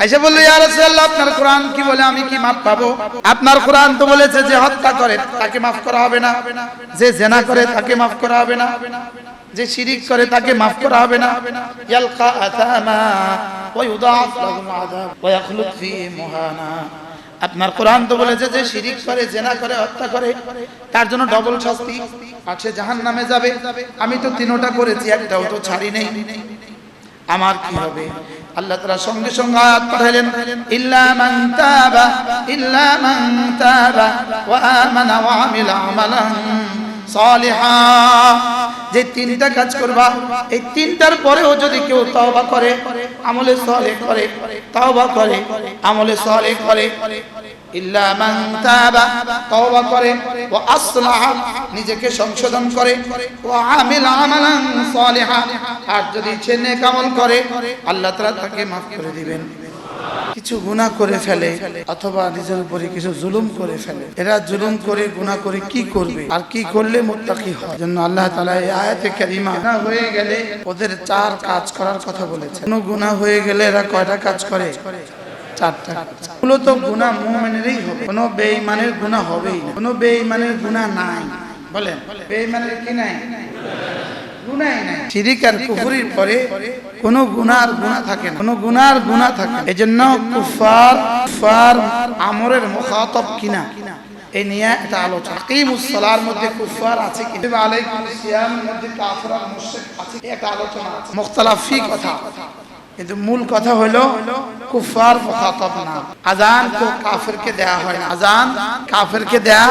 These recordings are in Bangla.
আয়েশা বলল, ইয়া রাসূলুল্লাহ, আপনার কোরআন কি বলে, আমি কি মাফ পাবো? আপনার কোরআন তো বলেছে যে হত্যা করে তাকে মাফ করা হবে না, যে জিনা করে তাকে মাফ করা হবে না, যে শিরিক করে তাকে মাফ করা হবে না। ইয়ালকা আতামা ওয়া ইউদাফ লাহুল আযাব ওয়া ইয়াখলুদ ফি মুহানা। আপনার কোরআন তো বলেছে যে শিরিক করে, জিনা করে, হত্যা করে তার জন্য ডবল শাস্তি, আর সে জাহান্নামে যাবে। আমি তো তিনটা করেছি, একটাও তো ছাড়ি নেই, আমার কি হবে? আল্লাহ তাআলা সঙ্গে সঙ্গে আয়াত পাঠালেন, ইল্লা মান তাবা ওয়া আমানা ওয়া আমিলা আমালান সালিহা। যে তিনটা কাজ করবা, এই তিনটার পরেও যদি কেউ তওবা করে, আমলে সালেহ করে, তওবা করে, আমলে সালেহ করে, ইল্লা মান তাবা, তওবা করে, ওয়া আসলাহা, নিজেকে সংশোধন করে, ওয়া আমিলা আমালান সালিহা, আর যদি সে নেক আমল করে, আল্লাহ তাআলা তাকে maaf করে দিবেন। কিছু গুনাহ করে ফেলে অথবা নিজের উপরে কিছু জুলুম করে ফেলে, এরা জুলুম করে গুনাহ করে কি করবে আর কি করলে মুত্তাকি হয়? জন্য আল্লাহ তাআলা এই আয়াতে কারিমা গুনাহ হয়ে গেলে ওদের চার কাজ করার কথা বলেছেন। কোন গুনাহ হয়ে গেলে এরা কয়টা কাজ করে? চারটা। মূলত গুনাহ মুমিনেরই হবে, কোনো বেঈমানের গুনাহ হবেই না। কোনো বেঈমানের গুনাহ নাই, বলেন বেঈমানের কি নাই? গুনাহ নাই। শিরক আর কুফরির পরে কোনো গুনাহ থাকে না, কোনো গুনাহ থাকে না। এজন্য কুফার আমরের মুখাতাব কিনা এই নিয়ে একটা আলোচনা। আকিমুস সালার মধ্যে কুফার আছে কি, আলাইকুমুস সিয়ামের মধ্যে কাফির আর মুশরিক আছে, একটা আলোচনা আছে, মুখতালাফি কথা। কিন্তু মূল কথা হলো কুফার মুখাতাব না। আযান তো কাফিরকে দেয়া হয় না, আযান কাফিরকে দেয়া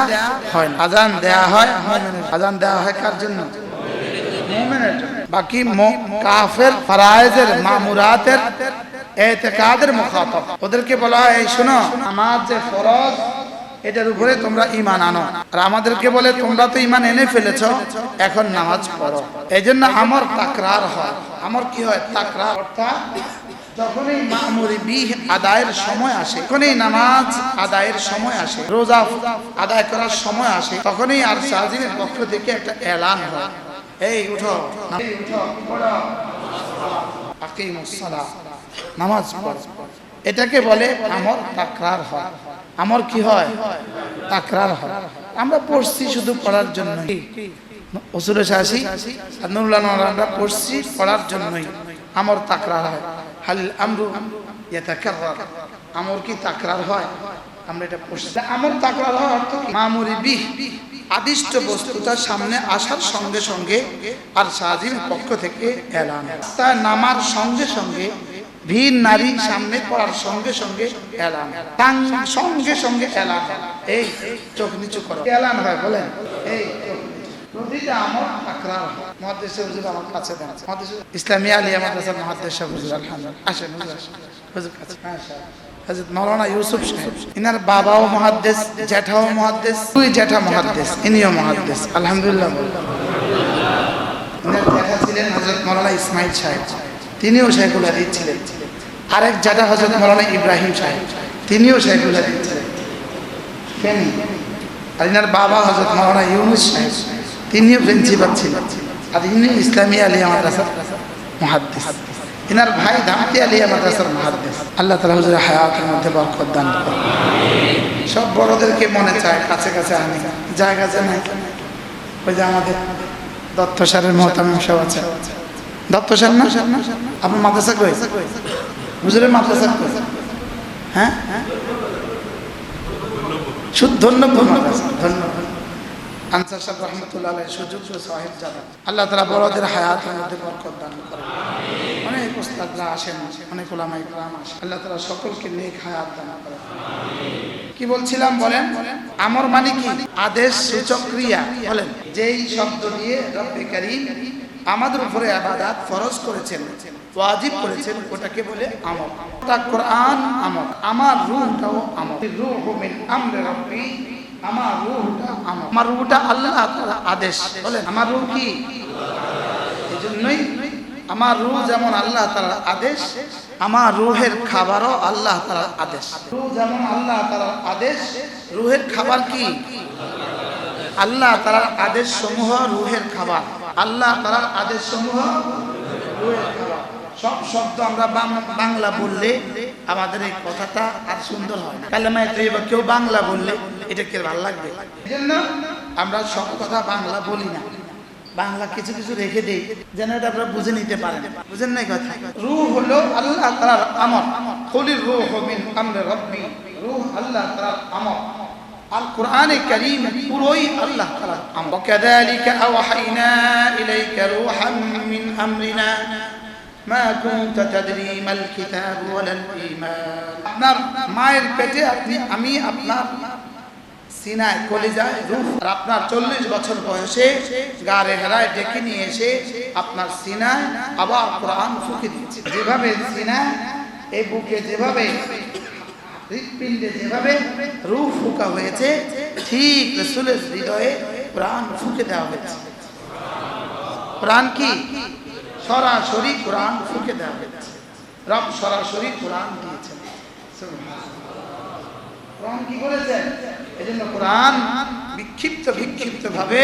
হয় না, আযান দেয়া হয় মুমিনের। আযান দেয়া হয় কার জন্য? মুমিনের জন্য। বাকি কাফের ফরায়েজের মামুরাতের ইতিকাদের মুখাতাব, ওদেরকে বলা হয় এই শোনো, নামাজ যে ফরজ এটার উপরে তোমরা ঈমান আনো। আর আমাদেরকে বলে তোমরা তো ঈমান এনে ফেলেছো, এখন নামাজ পড়ো। এইজন্য আমর তাকরার হয়। আমর কি হয়? তাকরার। অর্থাৎ যখনই মামুরি বিহ আদায়ের সময় আসে, যখনই নামাজ আদায়ের সময় আসে, রোজা আদায় করার সময় আসে, তখনই আর শাহজিনের পক্ষ থেকে একটা এলান হয়, এই উঠো, পড়ো, আকিমুস সালাহ, নামাজ পড়ো। এটাকে বলে আমর তাকরার হয়। আমর কি হয়? তাকরার হয়। আমরা পড়ছি শুধু পড়ার জন্যই, উসুলে শাসি আর নুরুল আনোয়ার আমরা পড়ছি পড়ার জন্যই, আমর তাকরার হয়। হালিল আমরু ইয়াতাকাররার, আমর কি তাকরার হয়? আমরা এটা পড়ছি। আমর তাকরার হয় অর্থ কি? মামুরি বিহ, আদিষ্ট বস্তুটা সামনে আসার সঙ্গে সঙ্গে আর শাহজিনের পক্ষ থেকে এলান, তার নামার সঙ্গে সঙ্গে, ভিড় নারী সামনে পড়ার সঙ্গে সঙ্গে এলান, সঙ্গে সঙ্গে এলান, এই চোখ নিচু করো, এলান হয়। বলেন এই প্রতিটা আমর তাকরার হয়। মুহাদ্দিস হুজুর আমার কাছে দেন, ইসলামিয়া আলিয়া মাদ্রাসার মুহাদ্দিস হুজুর, আলহামদুলিল্লাহ, আসেন হুজুর কাছে। মাশাআল্লাহ, হযরত মাওলানা ইউসুফ সাহেব, ইনার বাবাও মুহাদ্দিস, জ্যাঠাও মুহাদ্দিস, দুই জ্যাঠা মুহাদ্দিস, ইনিও মুহাদ্দিস, আলহামদুলিল্লাহ। ইনার জ্যাঠা ছিলেন হযরত মাওলানা ইসমাইল সাহেব, তিনিও শাইখুল হাদিস ছিলেন। আরেক জ্যাঠা হযরত মাওলানা ইব্রাহিম সাহেব, তিনিও শাইখুল হাদিস ছিলেন। আর ইনার বাবা হযরত মাওলানা ইউনুস সাহেব, তিনিও প্রিন্সিপাল ছিলেন, আর ইনি ইসলামিয়া আলিয়া মাদ্রাসার মুহাদ্দিস। ইনার ভাই দামতি আলিয়া মাদ্রাসার মুহাদ্দিস। আল্লাহ তাআলা হুজুরের হায়াতের মধ্যে বরকত দান করুন। সব বড়দেরকে মনে চায় কাছে কাছে আনি, জায়গা জানাই। ওই যে আমাদের দত্ত স্যারের মহতামিম সাহেব আছে, দত্ত স্যার না? আপনার মাদ্রাসা কই? হুজুরের মাদ্রাসা কই? হ্যাঁ, ধন্যবাদ মাদ্রাসা, ধন্যবাদ। আনসার সাহেব রহমতুল্লাহ আলাইহি সুযোগ সাহেব জানান। আল্লাহ তাআলা বড়দের হায়াতের মধ্যে বরকত দান করেন। অনেক উস্তাদরা আসেন, অনেক উলামায়ে কেরাম আসেন, আল্লাহ তাআলা সকলকে নেক হায়াত দান করেন। কি বলছিলাম বলেন? আমর মানে কি? আদেশ সূচক ক্রিয়া। বলেন যেই শব্দ দিয়ে রব্বে কারীম আমাদের উপরে ইবাদত ফরজ করেছেন, ওয়াজিব করেছেন, ওটাকে বলে আমর। তা কোরআন আমর, আমার রূহটাও আমর। রূহু মিন আমরি রাব্বি, আমার রূহটা আমর, আমার রূহটা আল্লাহ তাআলার আদেশ। বলেন আমার রূহ কি? এজন্যই আমার রূহ যেমন আল্লাহ তাআলার আদেশ, আমার রূহের খাবারও আল্লাহ তাআলার আদেশ। রূহ যেমন আল্লাহ তাআলার আদেশ, রূহের খাবার কি? আল্লাহ তাআলার আদেশ সমূহ রূহের খাবার, আল্লাহ তাআলার আদেশ সমূহ রূহের খাবার। সব শব্দ আমরা বাংলা বললে আমাদের এই কথাটা আর সুন্দর হয় না। কালেমায়ে তৈয়বা কেউ বাংলা বললে এটা কি ভালো লাগবে? এজন্য আমরা সব কথা বাংলা বলি না, বাংলা কিছু কিছু রেখে দেই যেন এটা আপনারা বুঝে নিতে পারেন। বুঝেন নাই কথা? রূহ হলো আল্লাহ তাআলার আমর। কুলির রূহু মিন আমরি রাব্বি, রূহ আল্লাহ তাআলার আমর। আল কোরআনে কারীম পুরোই আল্লাহ তাআলার আমর। কাযালিকা আওহাইনা ইলাইকা রূহান মিন আমরিনা মা কুনতা তাদরি মাল কিতাব ওয়ালাল ঈমান। আপনার মায়ের পেটে আমি আপনার সিনায় কলিজায় রূহ, আর আপনার 40 বছর বয়সে গারে হেরায় ডেকে নিয়ে এসে আপনার সিনায় আবার কোরআন ফুঁকে দিয়েছে। যেভাবে সিনায় এই বুকে যেভাবে হৃৎপিণ্ডে যেভাবে রূহ ফুঁকা হয়েছে, ঠিক রাসূলের হৃদয়ে কোরআন ফুঁকে দেওয়া হয়েছে। কোরআন কি সরাসরি কোরআন ফুঁকে দেওয়া হয়েছে। রব সরাসরি কোরআন দিয়েছেন। কোরআন কি করেছেন? এজন্য কোরআন বিক্ষিপ্ত ভাবে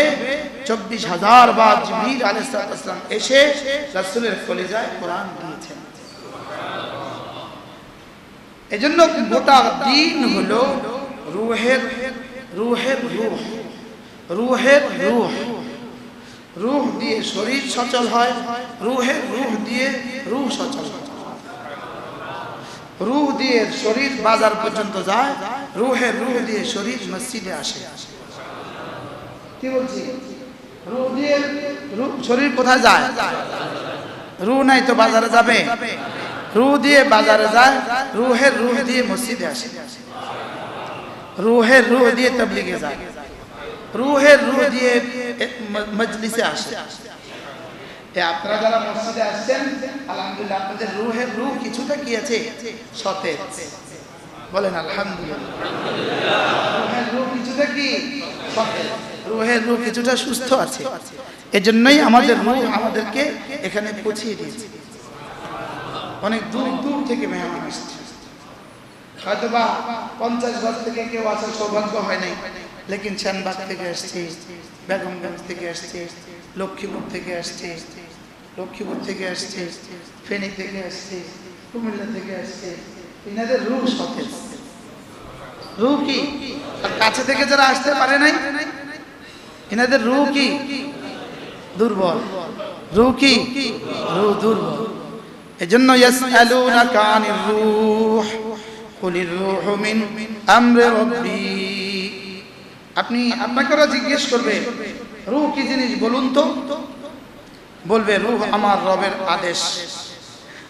24,000 বার জিবরিল আলাইহিস সালাম এসে রাসূলের কলিজায় কোরআন দিয়েছেন। এজন্য গোটা দিন হলো রূহের রূহ, রূহ দিয়ে শরীর সচল হয়, রূহের রূহ দিয়ে রূহ সচল হয়। রূহ দিয়ে শরীর বাজার পর্যন্ত যায়, রূহের রূহ দিয়ে শরীর মসজিদে আসে। কি বলছি? রূহ দিয়ে শরীর কোথায় যায়? রূহ নাই তো বাজারে যাবে? রূহ দিয়ে বাজারে যায়, রূহের রূহ দিয়ে মসজিদে আসে, রূহের রূহ দিয়ে তাবলীগে যায়, রূহের রূহ দিয়ে মজলিসে আসে। আপনারা যারা মসজিদে আসছেন আলহামদুলিল্লাহ, আপনাদের রূহের রূহ কিছুটা কি আছে? সতেজ। বলেন আলহামদুলিল্লাহ। রূহের রূহ কিছুটা কি সতেজ, রূহের রূহ কিছুটা সুস্থ আছে। এজন্যই আমাদের রূহ আমাদেরকে এখানে পৌঁছিয়ে দিয়েছে। অনেক দূর দূর থেকে মেহমান আসছে, হয়তোবা 50 বছর থেকে কেউ আসার সৌভাগ্য হয় নাই, লেকিন শ্যানবাগ থেকে আসছে, বেগমগঞ্জ থেকে আসছে, লক্ষ্মীপুর থেকে আসছে, ফেনী থেকে আসছে, কুমিল্লা থেকে আসছে। এনাদের রূহ সতেজ। রূহ কি? আর কাছে থেকে যারা আসতে পারে নাই, এনাদের রূহ কি? দুর্বল। রূহ কি? রূহ দুর্বল। এজন্য ইয়াসআলুনাকা আনির রূহ কুলির রূহু মিন আমরি রাব্বি। আপনাকে ওরা জিজ্ঞেস করবে রূহ কি জিনিস বলুন তো, বলবে রূহ আমার রবের আদেশ।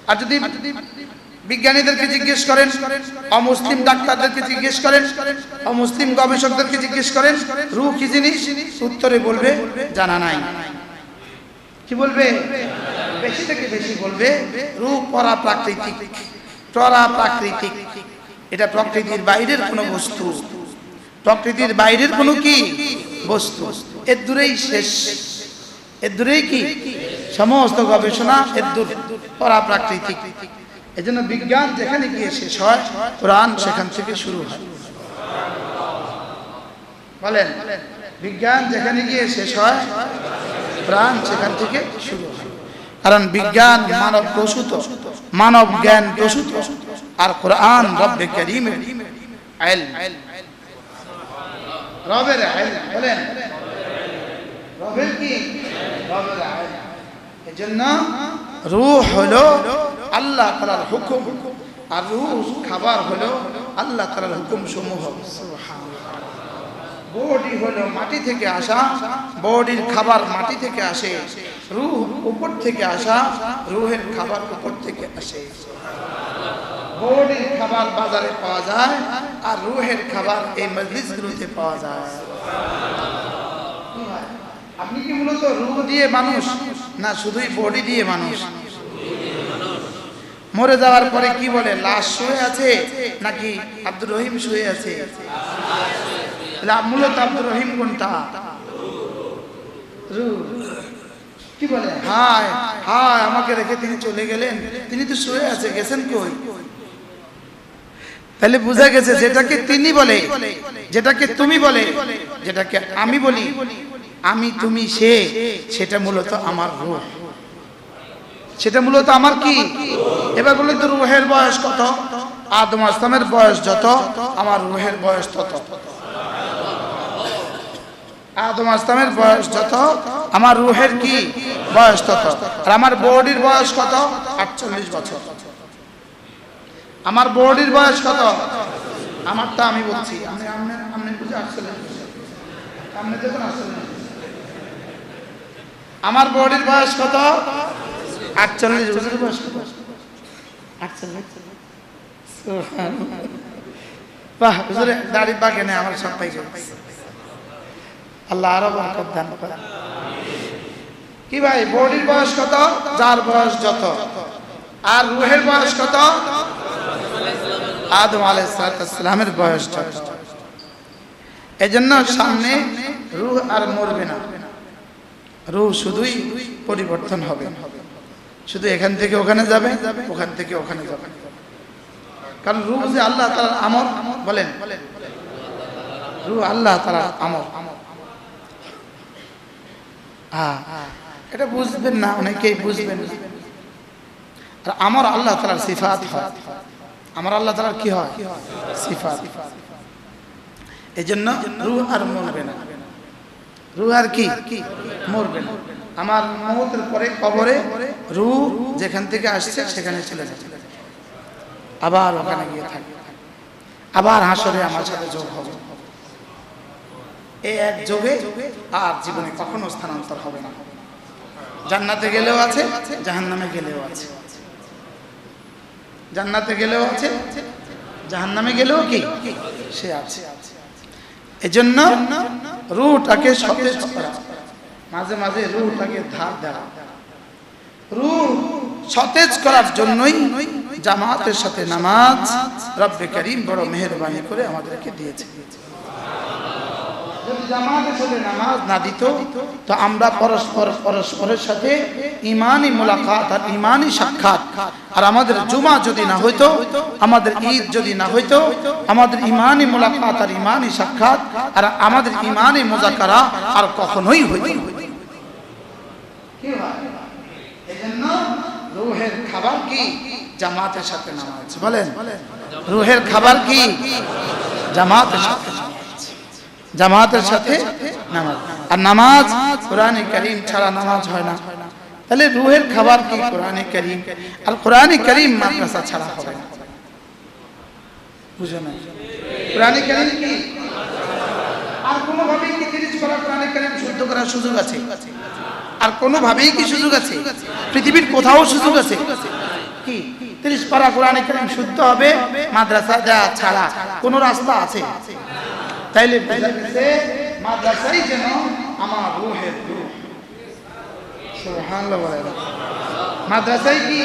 আর যদি বিজ্ঞানীদেরকে জিজ্ঞেস করেন, অমুসলিম ডাক্তারদেরকে জিজ্ঞেস করেন, অমুসলিম গবেষকদেরকে জিজ্ঞেস করেন রূহ কি জিনিস, উত্তরে বলবে জানা নাই। কি বলবে? বেশি থেকে বেশি বলবে রূহ পরাপ্রাকৃতিক। এটা প্রকৃতির বাইরের কোনো বস্তু, প্রকৃতির বাইরের কোনো কি বস্তু, এর দূরেই শেষ, এর দূরেই কি সমস্ত গবেষণা, এর দূর পরাপ্রাকৃতিক। এজন্য বিজ্ঞান যেখানে গিয়ে শেষ হয়, কোরআন সেখান থেকে শুরু হয়। বলেন, বিজ্ঞান যেখানে গিয়ে শেষ হয়, কোরআন সেখান থেকে শুরু হয়। কারণ বিজ্ঞান মানব প্রসূত, মানব জ্ঞান প্রসূত, আর কোরআন রব্বে কারীমের ইলম, রবের ইলম। বলেন রবের কি? রবের ইলম। এজন্য রূহ হলো আল্লাহ তাআলার হুকুম, আর রূহ খাবার হলো আল্লাহ তাআলার হুকুম সমূহ। সুবহানাল্লাহ। বডি হলো মাটি থেকে আসা, বডির খাবার মাটি থেকে আসে। রূহ উপর থেকে আসা, রূহের খাবার উপর থেকে আসে। বডির খাবার বাজারে পাওয়া যায়, আর রূহের খাবার এই মজলিসগুলোতে পাওয়া যায়। আপনি কি মূলত রূহ দিয়ে মানুষ, না শুধুই বডি দিয়ে মানুষ? মরে যাওয়ার পরে কি বলে? লাশ শুয়ে আছে নাকি আব্দুর রহিম শুয়ে আছে? মূলত আব্দুর রহিম কোনটা? রূহ। কি বলে? হায় হায়, আমাকে রেখে তিনি চলে গেলেন, তিনি তো শুয়ে আছে, গেছেন কই? তাহলে বোঝা গেছে যেটাকে তিনি বলে, যেটাকে তুমি বলে, যেটাকে আমি বলি, আমি তুমি সে, সেটা মূলত আমার রূহ। সেটা মূলত আমার কি? এবার বলি তো রূহের বয়স কত? আদম আসলামের বয়স যত আমার রূহের বয়স তত। আদম আসলামের বয়স যত আমার রূহের কি বয়স তত। আর আমার বডির বয়স কত? 48 বছর। আমার বডির বয়স কত? আমারটা আমি বলছি, আপনি বুঝে আসলে আপনি দেখুন আসলে আমার বডির বয়স কত? 48 বছরের বয়স কত? 48। বাহ হুজুরে দাড়ি পাকে না আমার সব পাইকে। আল্লাহ আরো বরকত দান করেন। কি ভাই বডির বয়স কত? যার বয়স যত। আর রূহের বয়স কত? আদম আলাইহিস সালামের বয়স যত। এজন্য সামনে রূহ আর মরবে না, রূহ শুধুই পরিবর্তন হবে, শুধু এখান থেকে ওখানে যাবে, ওখান থেকে ওখানে যাবে। কারণ রূহ যে আল্লাহ তাআলার আমর, বলেন রূহ আল্লাহ তাআলার আমর। এটা বুঝবেন না, অনেকেই বুঝবেন না। আর আমর আল্লাহ তাআলার সিফাত হয়। আমার আল্লাহ তাআলার কি হয়? সিফাত। এজন্য রূহ আর মরবে না, রূহ আর কি মরবে না। আমার মওতের পরে কবরে রূহ যেখান থেকে আসছে সেখানে চলে যাবে, আবার ওখানে গিয়ে থাকবে, আবার হাসরে আমার সাথে যোগ হবে। এই এক যোগে আর জীবনে কখনো স্থানান্তর হবে না। জান্নাতে গেলেও আছে, জাহান্নামে গেলেও আছে। জান্নাতে গেলেও আছে, জাহান্নামে গেলেও কি সে আছে। এজন্য রূহটাকে সতেজ করা, মাঝে মাঝে রূহটাকে ধার দেওয়া, রূহ সতেজ করার জন্যই জামাতের সাথে নামাজ রব্বে কারীম বড় মেহেরবানি করে আমাদেরকে দিয়েছে। যদি জামাতের সাথে নামাজ না দিত তো আমরা পরস্পরের সাথে ঈমানি মুলাকাত আর ঈমানি সাক্ষাৎ, আর আমাদের জুমা যদি না হইতো, আমাদের ঈদ যদি না হইতো, আমাদের ঈমানি মুলাকাত আর ঈমানি সাক্ষাৎ আর আমাদের ঈমানি মুযাকারা আর কখনোই হইতো না। কি হয়? এজন্য রূহের খাবার কি? জামাতের সাথে নামাজ। বলেন রূহের খাবার কি? জামাতের সাথে নামাজ, জামাতের সাথে নামাজ। আর নামাজ কোরআনে কারীম ছাড়া নামাজ হয় না। তাহলে রূহের খাবার কি? কোরআনে কারীম। আর কোরআনে কারীম মাদ্রাসা ছাড়া হবে না। বুঝো না? কোরআনে কারীম কি? আর কোনো ভাবেই কি 30 পারা কোরআনে কারীম শুদ্ধ করার সুযোগ আছে? আর কোনো ভাবেই কি সুযোগ আছে? পৃথিবীর কোথাও সুযোগ আছে কি 30 পারা কোরআনে কারীম শুদ্ধ হবে মাদ্রাসা দেওয়া ছাড়া? কোন রাস্তা আছে? তাইলে বুঝা গেছে মাদ্রাসাই যেন আমার রূহের রূহ। সুবহানাল্লাহ বলেন। মাদ্রাসাই কি?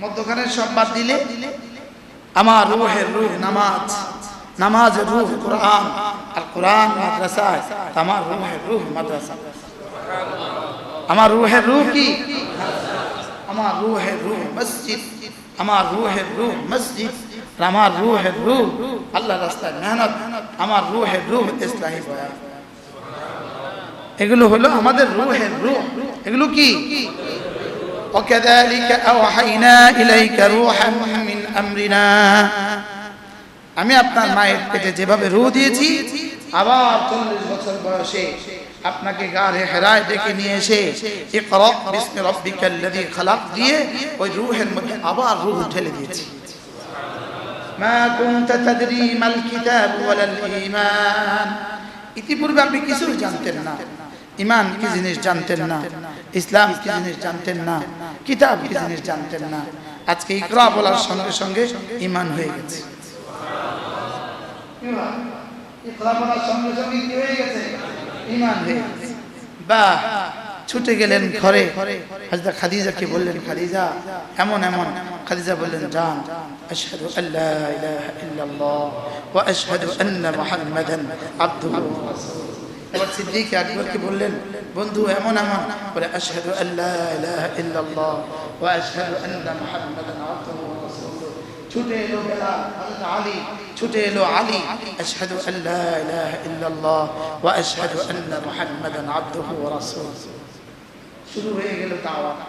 মধ্যখানের সব বাদ দিলে আমার রূহের রূহ নামাজ, নামাজের রূহ কোরআন, আর কোরআন মাদ্রাসায়, আমার রূহের রূহ মাদ্রাসা। আমার রূহের রূহ কি? আমার রূহের রূহ মসজিদ, আমার রূহের রূহ মসজিদ, আমার রূহের রূহ আল্লাহর রাস্তায় মেহনত, আমার রূহের রূহ ইসলাহি বয়ান। এগুলো হলো আমাদের রূহের রূহ। এগুলো কি? وكذلك أوحينا إليك روحا من أمرنا। আমি আপনার মায়ের পেটে যেভাবে রূহ দিয়েছি, আবার 40 বছর বয়সে আপনাকে গারে হেরায় ডেকে নিয়ে এসে ইকরা বিসমি রাব্বিকাল্লাযী খালাক দিয়ে ওই রূহের মধ্যে আবার রূহ ঢেলে দিয়েছি। মা কুনতা তাদরি মাল কিতাব ওয়ালাল ঈমান। ইতিপূর্বে আপনি কিছু জানতেন না, ঈমান কি জিনিস জানতেন না, ইসলাম কি জিনিস জানতেন না, কিতাব কি জিনিস জানতেন না। আজকে ইকরা বলার সঙ্গে সঙ্গে ঈমান হয়ে গেছে। ইকরা বলার সঙ্গে সঙ্গে কি হয়ে গেছে? ঈমান হয়ে গেছে। বাহ! ছুটে গেলেন ঘরে, হযরত খাদিজাকে বললেন, খাদিজা এমন এমন। খাদিজা বললেন, জান আশহাদু আল্লা ইলাহা ইল্লাল্লাহ ওয়া আশহাদু আন্না মুহাম্মাদান আবদুহু ওয়া রাসূলুহু। এবার সিদ্দিক আকবরকে বললেন, বন্ধু এমন এমন। বলে আশহাদু আল্লা ইলাহা ইল্লাল্লাহ ওয়া আশহাদু আন্না মুহাম্মাদান আবদুহু ওয়া রাসূলুহু। ছুটে এলো বেলাল, হযরত আলী ছুটে এলো, আলী আশহাদু আল্লা ইলাহা ইল্লাল্লাহ ওয়া আশহাদু আন্না মুহাম্মাদান আবদুহু ওয়া রাসূলুহু। শুরু হয়ে গেল দাওয়াত।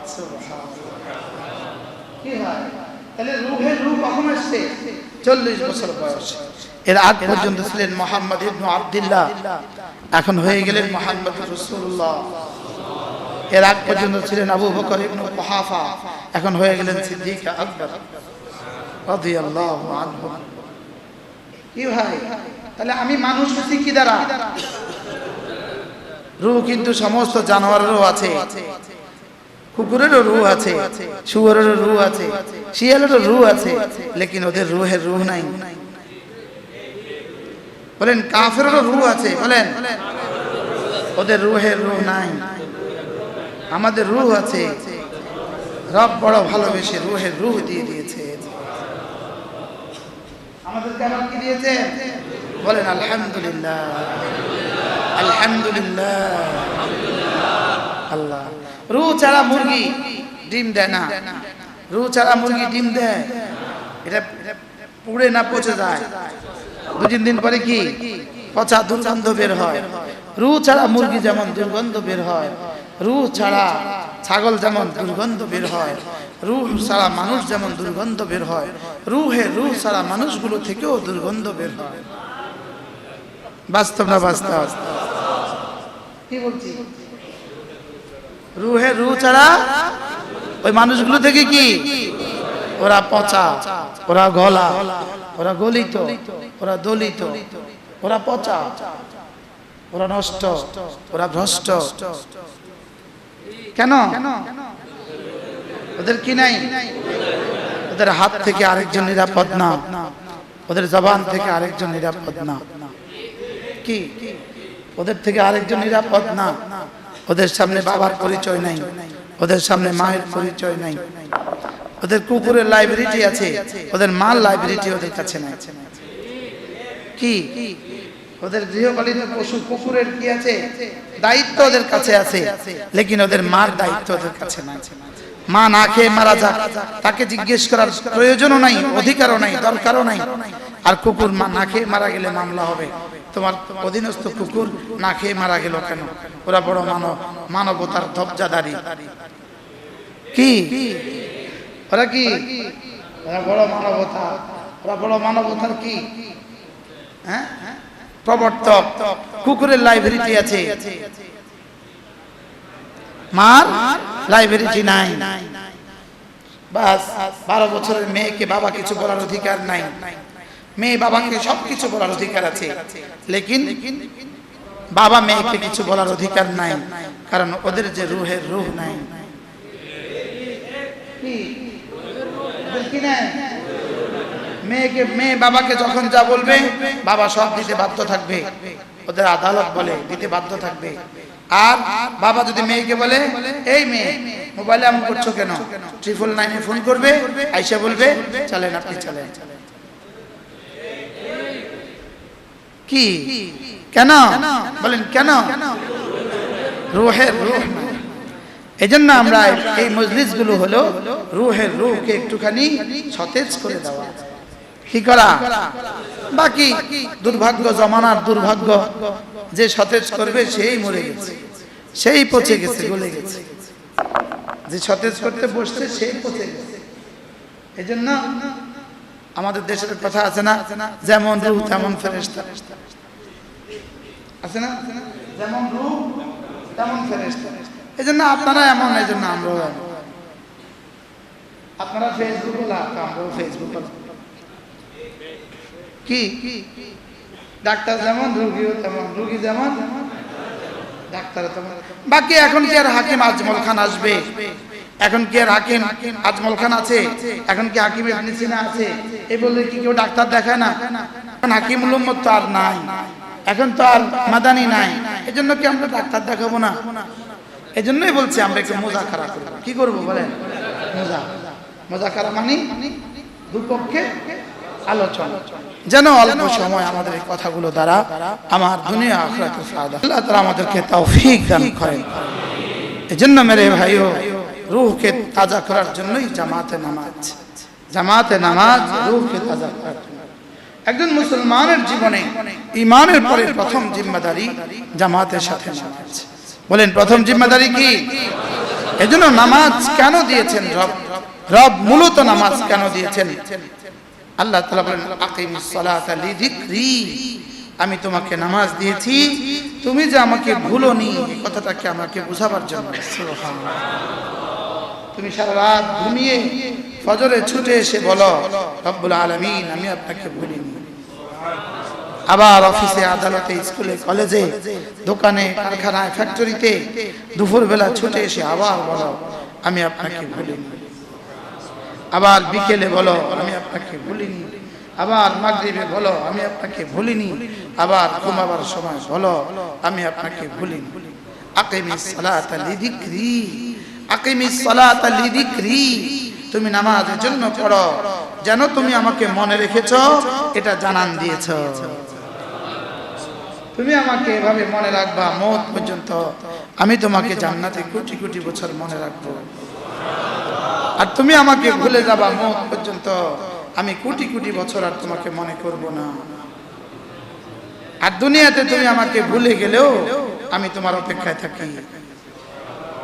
কি হয় তাহলে রূহের রূহ কখন আসছে? 40 বছর বয়স। এর আগ পর্যন্ত ছিলেন মুহাম্মদ ইবনে আব্দুল্লাহ, এখন হয়ে গেলেন মুহাম্মদুর রাসূলুল্লাহ। এর আগ পর্যন্ত ছিলেন আবু বকর ইবনে কুহাফা, এখন হয়ে গেলেন সিদ্দিক আকবর রাদিয়াল্লাহু আনহু। কি ভাই তাহলে আমি মানুষ হচ্ছি কি দ্বারা? রূহ কিন্তু সমস্ত জানোয়ারেরও আছে, কুকুরেরও রূহ আছে, শুয়োরেরও রূহ আছে, শিয়ালেরও রূহ আছে, লেকিন ওদের রূহের রূহ নাই। বলেন কাফেরেরও রূহ আছে, বলেন ওদের রূহের রূহ নাই। আমাদের রূহ আছে, রব বড় ভালোবেসে রূহের রূহ দিয়ে দিয়েছে। আমাদের কেমন কি দিয়েছে? বলেন আলহামদুলিল্লাহ, আলহামদুলিল্লাহ। আল্লাহ রূহ ছাড়া মুরগি ডিম দেয় না, রূহ ছাড়া মুরগি ডিম দেয়, এটা পুড়ে না পচে যায়, 2-3 দিন পরে কি পচা দুর্গন্ধ বের হয়। রূহ ছাড়া মুরগি যেমন দুর্গন্ধ বের হয়, রূহ ছাড়া ছাগল যেমন দুর্গন্ধ বের হয়, রূহ ছাড়া মানুষ যেমন দুর্গন্ধ বের হয়, রূহ ছাড়া মানুষগুলো থেকেও দুর্গন্ধ বের হয়। বাস্তব না বাস্তব? কি বলছি? রূহ ছাড়া ওই মানুষগুলো থেকে কি ওরা পচা, ওরা গলা, ওরা গলিত, ওরা দলিত, ওরা পচা, ওরা নষ্ট, ওরা ভ্রষ্ট। কেন? ওদের কি নাই? ওদের হাত থেকে আরেকজন নিরাপদ না, ওদের জবান থেকে আরেকজন নিরাপদ না। কি ওদের থেকে আরেকজন নিরাপদ না? ওদের সামনে বাবার পরিচয় নাই, ওদের সামনে মায়ের পরিচয় নাই। ওদের কুকুরের লাইব্রেরি আছে, ওদের মার লাইব্রেরি ওদের কাছে নাই। কি ওদের গৃহপালিত পশু কুকুরের কি আছে? দায়িত্ব ওদের কাছে আছে, লেকিন ওদের মার দায়িত্ব ওদের কাছে নাই। মা না খেয়ে মারা যাক, তাকে জিজ্ঞেস করার প্রয়োজনও নাই, অধিকারও নাই, দরকারও নাই। আর কুকুর না খেয়ে মারা গেলে মামলা হবে, তোমার অধীনস্থ কুকুর না খেয়ে মারা গেল কেন? ওরা বড় মানবতার ধব্জাদারি। কি ওরা কি ওরা বড় মানবতা, ওরা বড় মানবতার কি হ্যাঁ প্রবর্তক। কুকুরের লাইব্রেরি আছে, মার লাইব্রেরি নাই। বাস 12 বছরের মেয়েকে বাবা কিছু বলার অধিকার নাই, মেয়ে বাবাকে সবকিছু বলার অধিকার আছে, লেকিন বাবা মেয়েকে কিছু বলার অধিকার নাই, কারণ ওদের যে রূহের রূহ নাই। মেয়ে বাবাকে যখন যা বলবে বাবা সব দিতে বাধ্য থাকবে, ওদের আদালত বলে দিতে বাধ্য থাকবে। আর বাবা যদি মেয়েকে বলে এই মেয়ে মোবাইলে এমন করছো কেন, 999 ফোন করবে, আইসা বলবে চলেন আপনি চলেন। কি কেন বলেন? কেন? রূহের রূহ। এজন্য আমরা এই মজলিস গুলো হলো রূহের রূহকে একটুখানি সতেজ করে দেওয়া। কি করা? বাকি দুর্ভাগ্য, জমানার দুর্ভাগ্য, যে সতেজ করবে সেই মরে গেছে, সেই পচে গেছে, গলে গেছে। যে সতেজ করতে বসছে সেই পচে গেছে। এজন্য আমাদের দেশের কথা আছে না, যেমন রূহ তেমন ফেরেশতা আছে না, যেমন রূহ তেমন ফেরেশতা। এজন্য আপনারা এমন, এজন্য আমরাও এমন। আপনারা ফেসবুক বলা, আমরাও ফেসবুক বলা। কি ডাক্তার যেমন রোগীও তেমন, রোগী যেমন ডাক্তার তেমন। বাকি এখন কি আর হাকিম আজমল খান আসবে? এখন কি আর হাকিম আজমল খান আছে? এখন কি হাকিম ইবনে সিনা আছে? এই বলে কি কেউ ডাক্তার দেখায় না? এখন হাকিমুল উম্মত তো আর নাই, এখন তো আর মাদানি নাই। এজন্য কি আমরা ডাক্তার দেখাবো না? এজন্যই বলছি আমরা একটু মুযাকারা করব। কি করব বলেন? মুযাকারা মানে দুপক্ষে আলোচনা, যেন অল্প সময় আমাদের এই কথাগুলো দ্বারা আমার দুনিয়া আখিরাতের ফায়দা আল্লাহ তাআলা আমাদেরকে তৌফিক দান করেন। এজন্য মেরে ভাইও, রূহকে তাজা করার জন্যই জামাতে নামাজ রূহকে তাজা করার জন্য। একজন মুসলমানের জীবনে ঈমানের পরে প্রথম জিম্মাদারি জামাতের সাথে নামাজ। বলেন প্রথম জিম্মাদারি কি? এজন্য নামাজ কেন দিয়েছেন রব? রব মূলত নামাজ কেন দিয়েছেন? আল্লাহ তাআলা বলেন আকিমিস সালাতা লিযিকরি, আমি তোমাকে নামাজ দিয়েছি তুমি যে আমাকে ভুলোনি এই কথাটাকে আমাকে বোঝাবার জন্য। সুবহানাল্লাহ। তুমি সারা রাত ঘুমিয়ে ফজরে ছুটে এসে বলো রব্বুল আলামিন আমি আপনাকে ভুলিনি। আবার অফিসে, আদালতে, স্কুলে, কলেজে, দোকানে, কারখানায়, ফ্যাক্টরিতে দুপুরবেলা ছুটে এসে আবার বলো আমি আপনাকে ভুলিনি। আবার বিকেলে বলো আমি আপনাকে ভুলিনি। আবার মাগরিবে বলো আমি আপনাকে ভুলিনি। আবার ঘুমাবার সময় বলো আমি আপনাকে ভুলিনি। আকিমিস সালাতা লিযিকরি, আকিমিস সালাতা লিযিকরি, তুমি নামাজের জন্য পড়ো যেন তুমি আমাকে মনে রেখেছো, এটা জানান দিয়েছো। তুমি আমাকে এভাবে মনে রাখবা মওত পর্যন্ত, আমি তোমাকে জান্নাতে কোটি কোটি বছর মনে রাখবো। আর তুমি আমাকে ভুলে যাবা মওত পর্যন্ত, আমি কোটি কোটি বছর আর তোমাকে মনে করব না। আর দুনিয়াতে তুমি আমাকে ভুলে গেলেও আমি তোমার অপেক্ষায় থাকি।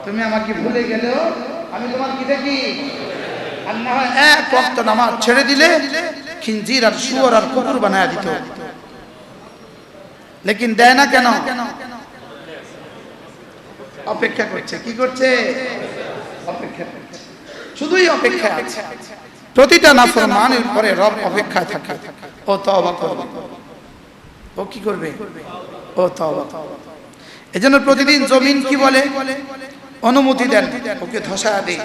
তুমি আমাকে ভুলে গেলেও আমি তোমার কি থাকি? আর না হয় এক ওয়াক্ত নামাজ ছেড়ে দিলে খিনজির আর শুয়োর আর কুকুর বানায় দিত। লেকিন দেয় না কেন? অপেক্ষা করছে। কি করছে? অপেক্ষা করছে, শুধুই অপেক্ষা আছে। প্রতিটা নাফরমানের পরে রব অপেক্ষায় থাকে, ও তওবা করবে। ও কি করবে? ও তওবা। এজন্য প্রতিদিন জমিন কি বলে? অনুমতি দেন, ওকে ধসায়া দেই।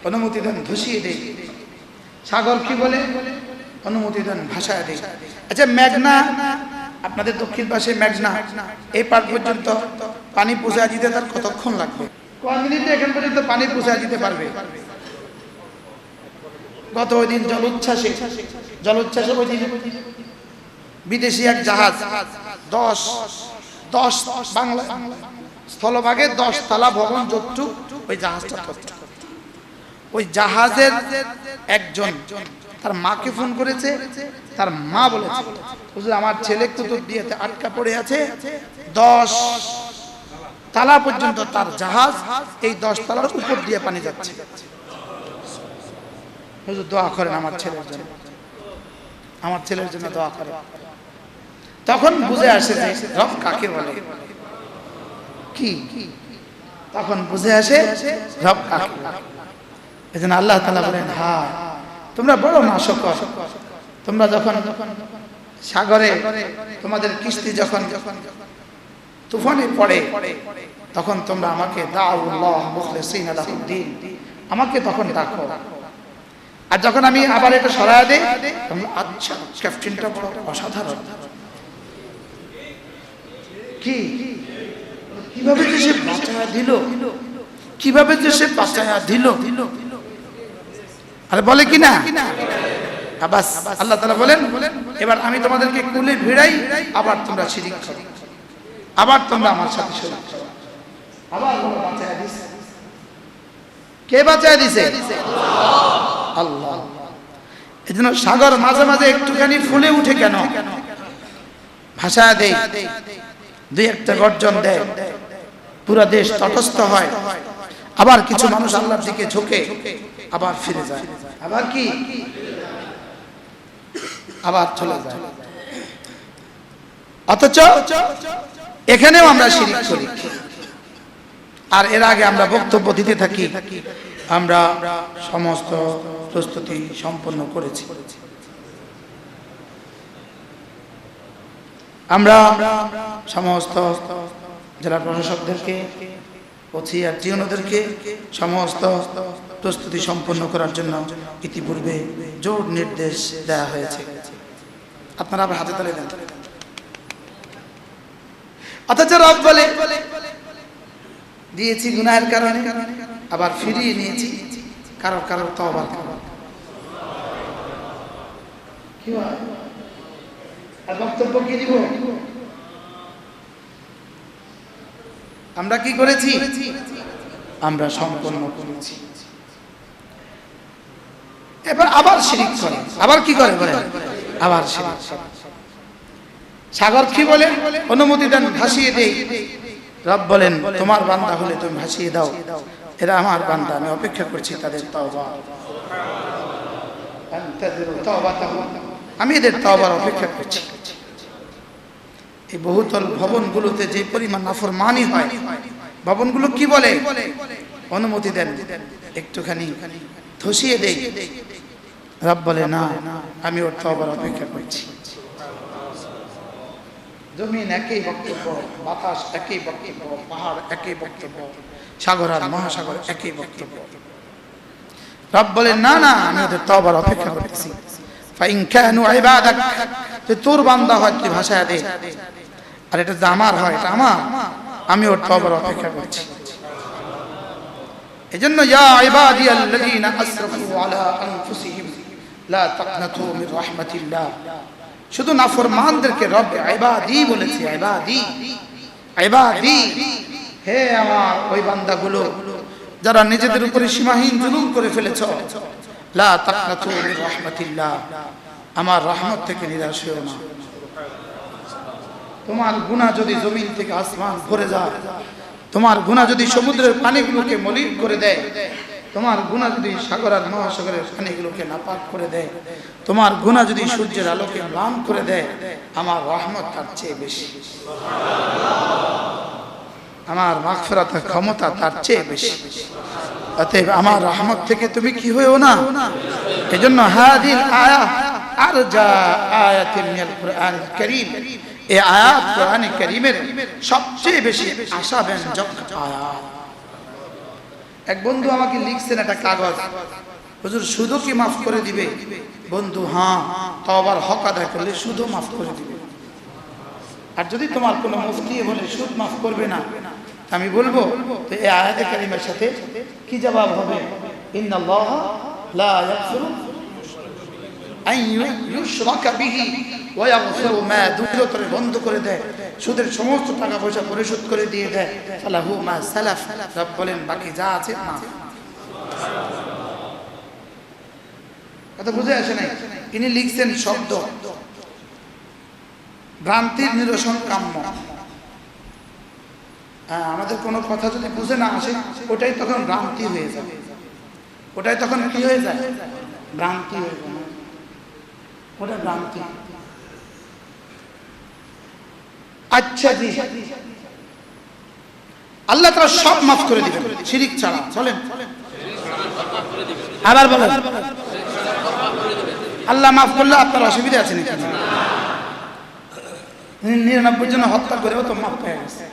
অনুমতি দেন, ধসিয়ে দেই। সাগর কি বলে? অনুমতি দেন, ভাসায়া দেই। আচ্ছা, মেঘনা, আপনাদের দক্ষিণ পাশে মেঘনা, এই পার পর্যন্ত পানি পৌঁছায় দিতে তার কতক্ষণ লাগবে? কয় মিনিটে এখান পর্যন্ত পানি পৌঁছায় দিতে পারবে? গত ওই দিন জলোচ্ছ্বাসে ওই দিন বিদেশি এক জাহাজ 10 বাংলা স্থলভাগে 10 তলা ভবন যতটুক ওই জাহাজটা ততটুক। ওই জাহাজের একজন তার মাকে ফোন করেছে, তার মা বলেছে হুজুর আমার ছেলে কুতুবদিয়াতে আটকা পড়ে আছে, 10 তলা পর্যন্ত তার জাহাজ, এই 10 তলার উপর দিয়ে পানি যাচ্ছে। হুজুর দোয়া করেন আমার ছেলের জন্য, আমার ছেলের জন্য দোয়া করেন। তখন বুঝে আসে যে রব কাকে বলে। কি? তখন বুঝে আসে রব কাকে বলে। এজন্য আল্লাহ তাআলা বলেন হ্যাঁ তোমরা বড় নাশকর, তোমরা যখন সাগরে তোমাদের কিস্তি যখন তুফানে পড়ে তখন তোমরা আমাকে দাউল্লাহ মুখলিসিনা লাহুদ্দিন, আমাকে তখন ডাকো। আর যখন আমি আবার এটা সরায়া দেই, আচ্ছা ক্যাপ্টেনটা বড় অসাধারণ। কি কিভাবে যে সে বাঁচায়া দিল, কিভাবে যে সে বাঁচায়া দিল। আরে বলে কি না? বাস আল্লাহ তাআলা বলেন এবার আমি তোমাদেরকে কুলে ভিড়াই, আবার তোমরা শিরক করো, আবার তোমরা আমার সাথে শরীক করো। আবার বলো বাঁচায়া দিছে। কে বাঁচায়া দিছে? আল্লাহ। এজন্য সাগর মাঝে মাঝে একটুখানি ফুলে উঠে কেন? ভাষায় দেয়, দুই একটা গর্জন দেয়, পুরা দেশ তটস্থ হয়। আবার কিছু মানুষ আল্লাহর দিকে ঝুঁকে আবার ফিরে যায়, আবার কি আবার চলে যায়। অথচ এখানেও আমরা শিরক করি। আর এর আগে আমরা বক্তব্য দিতে থাকি আমরা সমস্ত প্রস্তুতি সম্পন্ন করেছি। আমরা সমস্ত জেলা প্রশাসকদেরকে, ওসি আর টিওনোদেরকে সমস্ত প্রস্তুতি সম্পন্ন করার জন্য ইতিপূর্বে জোর নির্দেশ দেওয়া হয়েছে। আপনারা আবার হাতে তালি দেন। অথচ রব বলে দিয়েছি গুনাহের কারণে, আবার ফিরিয়ে নিয়েছি কারো তওবার কারণে। কি হয়? আর বক্তব্য কি দিব? আমরা কি করেছি? আমরা সম্পন্ন করেছি। এবার আবার শিরক করে, আবার কি করে বলেন? আবার শিরক করে। সাগর কি বলে? অনুমতি দেন, ভাসিয়ে দেই। রব বলেন তোমার বান্দা হলে তুমি ভাসিয়ে দাও। এরা আমার বান্দা, আমি অপেক্ষা করছি তাদের তওবা। আমি এদের তওবার অপেক্ষা করছি। এই বহুতল ভবনগুলোতে যে পরিমাণ নাফরমানি হয়, ভবনগুলো কি বলে, অনুমতি দেন একটুখানি ধসিয়ে দেই, রব বলে না, আমি ওর তওবার অপেক্ষা করছি। জমিন একই বক্তব্য, বাতাস একই বক্তব্য, পাহাড় একই বক্তব্য, সাগর আর মহাসাগর একই বক্তব্য। রব বলে না না, আমি ওদের তওবার অপেক্ষা করতেছি। ফাইন কানু ইবাদাক, যে তোর বান্দা হয় তুই ভাষায় দে, আর এটা যে আমার হয় এটা আমার, আমি ওর তওবার অপেক্ষা করছি। এজন্য ইয়া ইবাদিয়াল্লাযীনা আসরাফু আলা আনফুসিহিম লা তাকনাতু মির রাহমাতিল্লাহ, শুধু নাফরমানদেরকে রব ইবাদি বলেছে, ইবাদি ইবাদি, হে আমার ওই বান্দাগুলো যারা নিজেদের উপরে সীমাহীন জুলুম করে ফেলেছো, লা তাকনাতু মির রাহমাতিল্লাহ, আমার রহমত থেকে নিরাশ হও না। তোমার গুনাহ যদি জমিন থেকে আসমান ভরে যায়, তোমার গুনাহ যদি সমুদ্রের পানিগুলোকে মলিন করে দেয়, তোমার গুনাহ যদি সাগর আর মহাসাগরের পানিগুলোকে নাপাক করে দেয়, তোমার গুনাহ যদি সূর্যের আলোকে ম্লান করে দেয়, আমার রহমত তার চেয়ে বেশি, আমার মাগফিরাতের ক্ষমতা তার চেয়ে বেশি। অতএব আমার রহমত থেকে তুমি কি হয়েও না। এজন্য হাদিল আয়াত আরজা আয়াতিন মিনাল কুরআনিল কারীম, এই আয়াত কোরআনে কারীমের সবচেয়ে বেশি আশাব্যঞ্জক আয়াত। এক বন্ধু আমাকে লিখছেন একটা কাগজ, হুজুর সুদও কি মাফ করে দিবে? বন্ধু হ্যাঁ, তওবার হক আদায় করলে সুদও মাফ করে দিবে। আর যদি তোমার কোনো মুফতি বলে সুদ মাফ করবে না, আমি বলবো তো এই আয়াতে কারিমের সাথে কি জবাব হবে? ইন্নাল্লাহা লা ইয়াগফিরু আন ইউশরাকা বিহি ওয়া ইয়াগফিরু মা দুনা করে বন্ধ করে দেয়, সুদের সমস্ত টাকা পয়সা পরিশোধ করে দিয়ে দেয়, ফালাহু মা সালাফ, রব বলেন বাকি যা আছে মাফ। কথা বুঝে আসে নাই? ইনি লিখছেন শব্দ, ভ্রান্তির নিরসন কাম্য। আমাদের কোনো কথা যদি বুঝে না আসে, ওটাই তখন ভ্রান্তি হয়ে যাবে, ওটাই তখন কি হয়ে যায়? ভ্রান্তি হয়ে যায়, ওটা ভ্রান্তি। আচ্ছা জি, আল্লাহ তাআলা সব মাফ করে দিবেন শিরক ছাড়া, বলেন আবার বলেন, আল্লাহ মাফ করলে আপনার অসুবিধা আছে নাকি? 99 জন হত্যা করেও তো মাফ পেয়ে গেছে,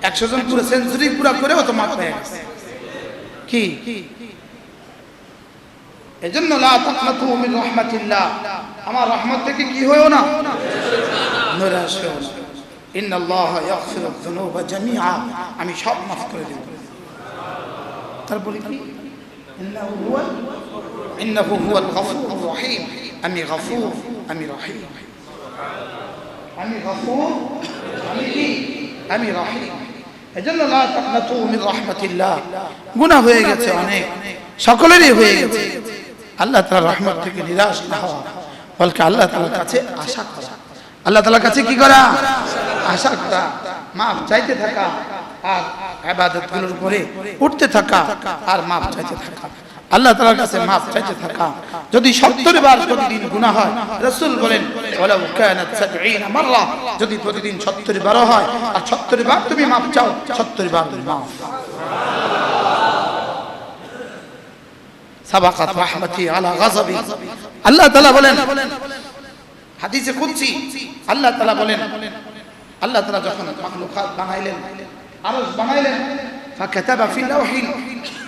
100 জন পুরো সেঞ্চুরি পুরা করেও তো মাফ পেয়ে গেছে। কি এজন্য লা তাকনাতু মির রাহমাতিল্লাহ, আমার রহমত থেকে কি হয়ও না, নিরাশ হয়ও না। ইন্নাল্লাহা ইয়াগফিরুয যুনুবা জামিআ, আমি সব মাফ করে দেব। তারপরে কি? ইন্নাহু হুয়াল গফুরুর রহিম, আমি গফুর, আমি রহিম, আমি গফুর, আমি কি, আমি রহিম। এজন্য লা তাকনাতু মির রাহমাতিল্লাহ। গুনাহ হয়ে গেছে অনেক, সকলেরই হয়ে গেছে। আল্লাহ তাআলার রহমত থেকে নিরাশ না হওয়া, বলকে আল্লাহ তাআলার কাছে আশা করা, আল্লাহ তাআলার কাছে কি করা? আশা করা, মাফ চাইতে থাকা, আর ইবাদতগুলোর উপরে উঠতে থাকা, আর মাফ চাইতে থাকা, আল্লাহ তাআলার কাছে মাফ চাইতে থাকা। যদি 70 বার প্রতিদিন গুনাহ হয়, রাসূল বলেন ওয়ালাউ কানাত 70 মাররা, যদি প্রতিদিন 70 বার হয় আর 70 বার তুমি মাফ চাও, 70 বার মাফ। সাবাকাত রাহমাতি আলা গাযাবি, আল্লাহ তাআলা বলেন হাদিসে কুদসি, আল্লাহ তাআলা বলেন, আল্লাহ তাআলা যখন মাখলুকাত বানাইলেন, আরশ বানাইলেন, ফাকাতাবা ফি লাওহিল,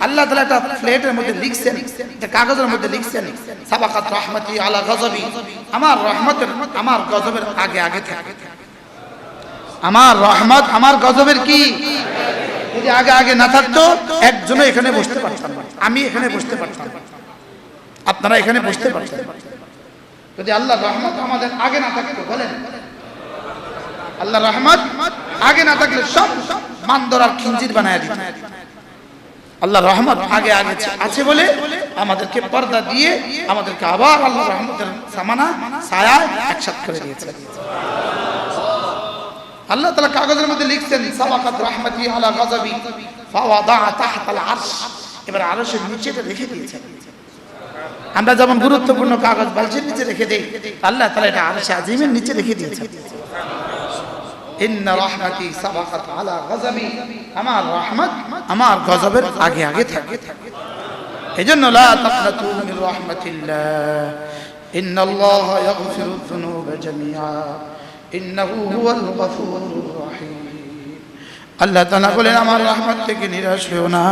আল্লাহ তাআলা একটা প্লেটের মধ্যে লিখছেন, একটা কাগজের মধ্যে লিখছেন, সাবাকাত রাহমাতি আলা গাযাবি, আমার রহমতের আমার গজবের আগে আগে থাকে। আমার রহমত আমার গজবের কি যদি আগে আগে না থাকতো, একজনও এখানে বসতে পারতাম না, আমি এখানে বসতে পারতাম, আপনারা এখানে বসতে পারতেন। যদি আল্লাহর রহমত আমাদের আগে না থাকতো, বলেন আল্লাহর রহমত আগে না থাকলে সব বান্দর আর খিঞ্জির বানায় দিত। আল্লাহর রহমত আগে আগে আছে বলে আমাদেরকে পর্দা দিয়ে আমাদেরকে আবার আল্লাহর রহমতের সামানা ছায়া একসাথে করে দিয়েছে। আল্লাহ তাআলা কাগজের মধ্যে লিখছেন সাবাকাত রাহমাতি আলা গাযাবি ফাওয়াদা তাহতাল আরশ, এবার আরশের নিচেটা রেখে দিয়েছেন। আমরা যেমন গুরুত্বপূর্ণ কাগজ বালতির নিচে রেখে দেই, আল্লাহ তাআলা এটা আরশে আজিমের নিচে রেখে দিয়েছেন। ইন্না রাহমাতি সাবাকাত আলা গাযাবি, আমার রহমত আমার গজবের আগে আগে থাকে। এজন্য লা তাকনাতু মির রাহমাতিল্লাহ, ইন্নাল্লাহা ইয়াগফিরুয যুনুবা জামিআ, ইন্নাহু হুয়াল গফুরুর রহিম। আল্লাহ তাআলা বলেন আমার রহমত থেকে নিরাশ হও না,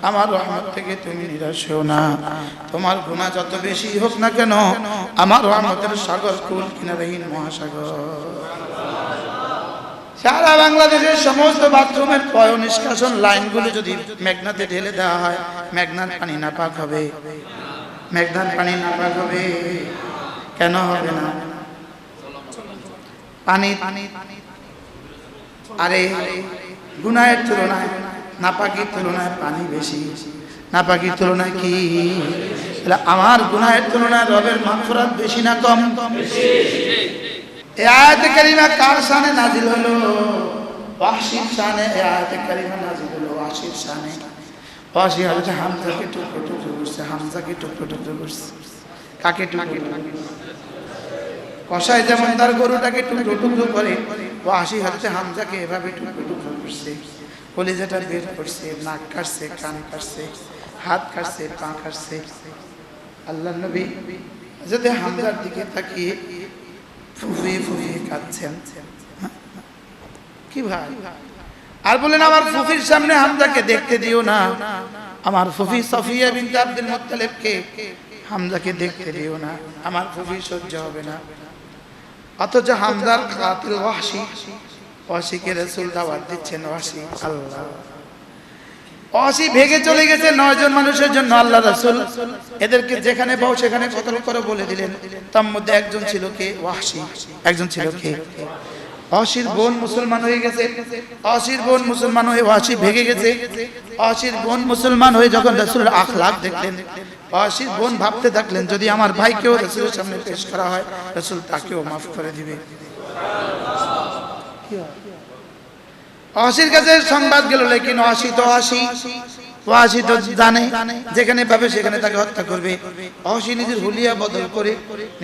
আমার রহমত থেকে তুমি নিরাশ হও না। তোমার গুনাহ যত বেশি হোক না কেন, আমার রহমতের সাগর কুল কিনারহীন মহাসাগর। সারা বাংলাদেশের সমস্ত বাথরুমের পয় নিষ্কাশন লাইনগুলো যদি মেঘনাতে ঢেলে দেওয়া হয়, মেঘনার পানি নাপাক হবে। মেঘনার পানি নাপাক হবে কেন হবে না? পানি আরে গুনাহের তুলনায় নাপাকির তুলনায় পানি বেশি। নাপাকির তুলনায় কি? আমার গুনাহের তুলনায় রবের মাগফিরাত বেশি না কম? এই আয়াতে কারিমা কার শানে নাজিল হলো? ওয়াহশীর শানে এই আয়াতে কারিমা নাজিল হলো। ওয়াহশীর শানে ওয়াহশী হযরত হামজাকে টুকরো টুকরো করছে। হামজাকে টুকরো টুকরো করছে। কাকে টুকরো? কসাই যেমন তার গরুটাকে টুকরো টুকরো করে, ওয়াহশী হযরত হামজাকে এভাবে টুকরো টুকরো করছে। কলিজাটা বের করছে, নাক কাটছে, কান কাটছে, হাত কাটছে, পা কাটছে। আল্লাহর নবী হযরত হামজার দিকে তাকিয়ে ফুফিয়ে ফুফিয়ে কাঁদছেন। কি ভাই? আর বলেন আমার ফুফির সামনে হামজাকে দেখতে দিও না। আমার ফুফি সফিয়া বিনতে আব্দুল মুত্তালিবকে হামজাকে দেখতে দিও না, আমার ফুফি সহ্য হবে না। অথচ হামজার কাতিল ওয়াহশী, ওয়াহশীকে রাসূল দাওয়াত দিচ্ছেন। ওয়াহশী আল্লাহ ওয়াহশী ভেগে চলে গেছে 9 জন মানুষের জন্য। আল্লাহ রাসূল এদেরকে যেখানে পাও সেখানে কতল করে বলে দিলেন। তার মধ্যে একজন ছিল কে? ওয়াহশী। একজন ছিল কে? ওয়াহশীর বোন মুসলমান হয়ে গেছে। ওয়াহশীর বোন মুসলমান হয়ে ওয়াহশী ভেগে গেছে। ওয়াহশীর বোন মুসলমান হয়ে যখন রাসূলের আখলাক দেখলেন, ওয়াহশীর বোন ভাবতে থাকলেন যদি আমার ভাইকেও রাসূলের সামনে পেশ করা হয়, রাসূল তাকেও মাফ করে দিবে। ওয়াহশীর কাছে সংবাদ গেল, লেকিন ওয়াহশী তো ওয়াহশী তো জানে যেখানে পাবে সেখানে তাকে হত্যা করবে। ওয়াহশী নিজের হুলিয়া বদল করে,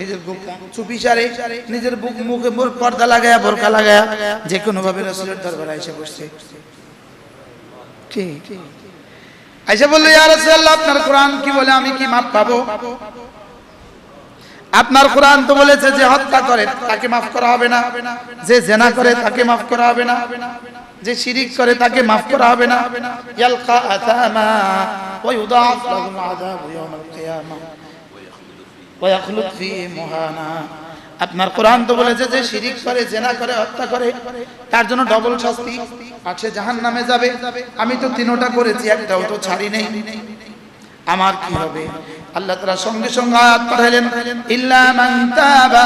নিজের চুপি সারে, নিজের বুক মুখে পর্দা লাগায়া, বোরকা লাগায়া যে কোনো ভাবে রাসূলের দরবারে এসে বসছে। ঠিক আইসা বলল, ইয়া রাসূলুল্লাহ আপনার কোরআন কি বলে? আমি কি মাফ পাবো? আপনার কোরআন তো বলেছে যে হত্যা করে তাকে মাফ করা হবে না, যে জিনা করে তাকে মাফ করা হবে না, যে শিরিক করে তাকে মাফ করা হবে না। ইয়ালকা আতামা ওয়া ইউদাফ লাহুল আযাবু ইয়াউমাল কিয়ামা ওয়া ইয়াখলুদ ফীহি মুহানা। আপনার কোরআন তো বলেছে যে শিরিক করে, জিনা করে, হত্যা করে তার জন্য ডবল শাস্তি, আর সে জাহান্নামে যাবে। আমি তো তিনটা করেছি, একটাও তো ছাড়ি নাই, আমার কি হবে? আল্লাহ তাআলা সঙ্গে সঙ্গে আয়াত পাঠালেন, ইল্লা মান তাবা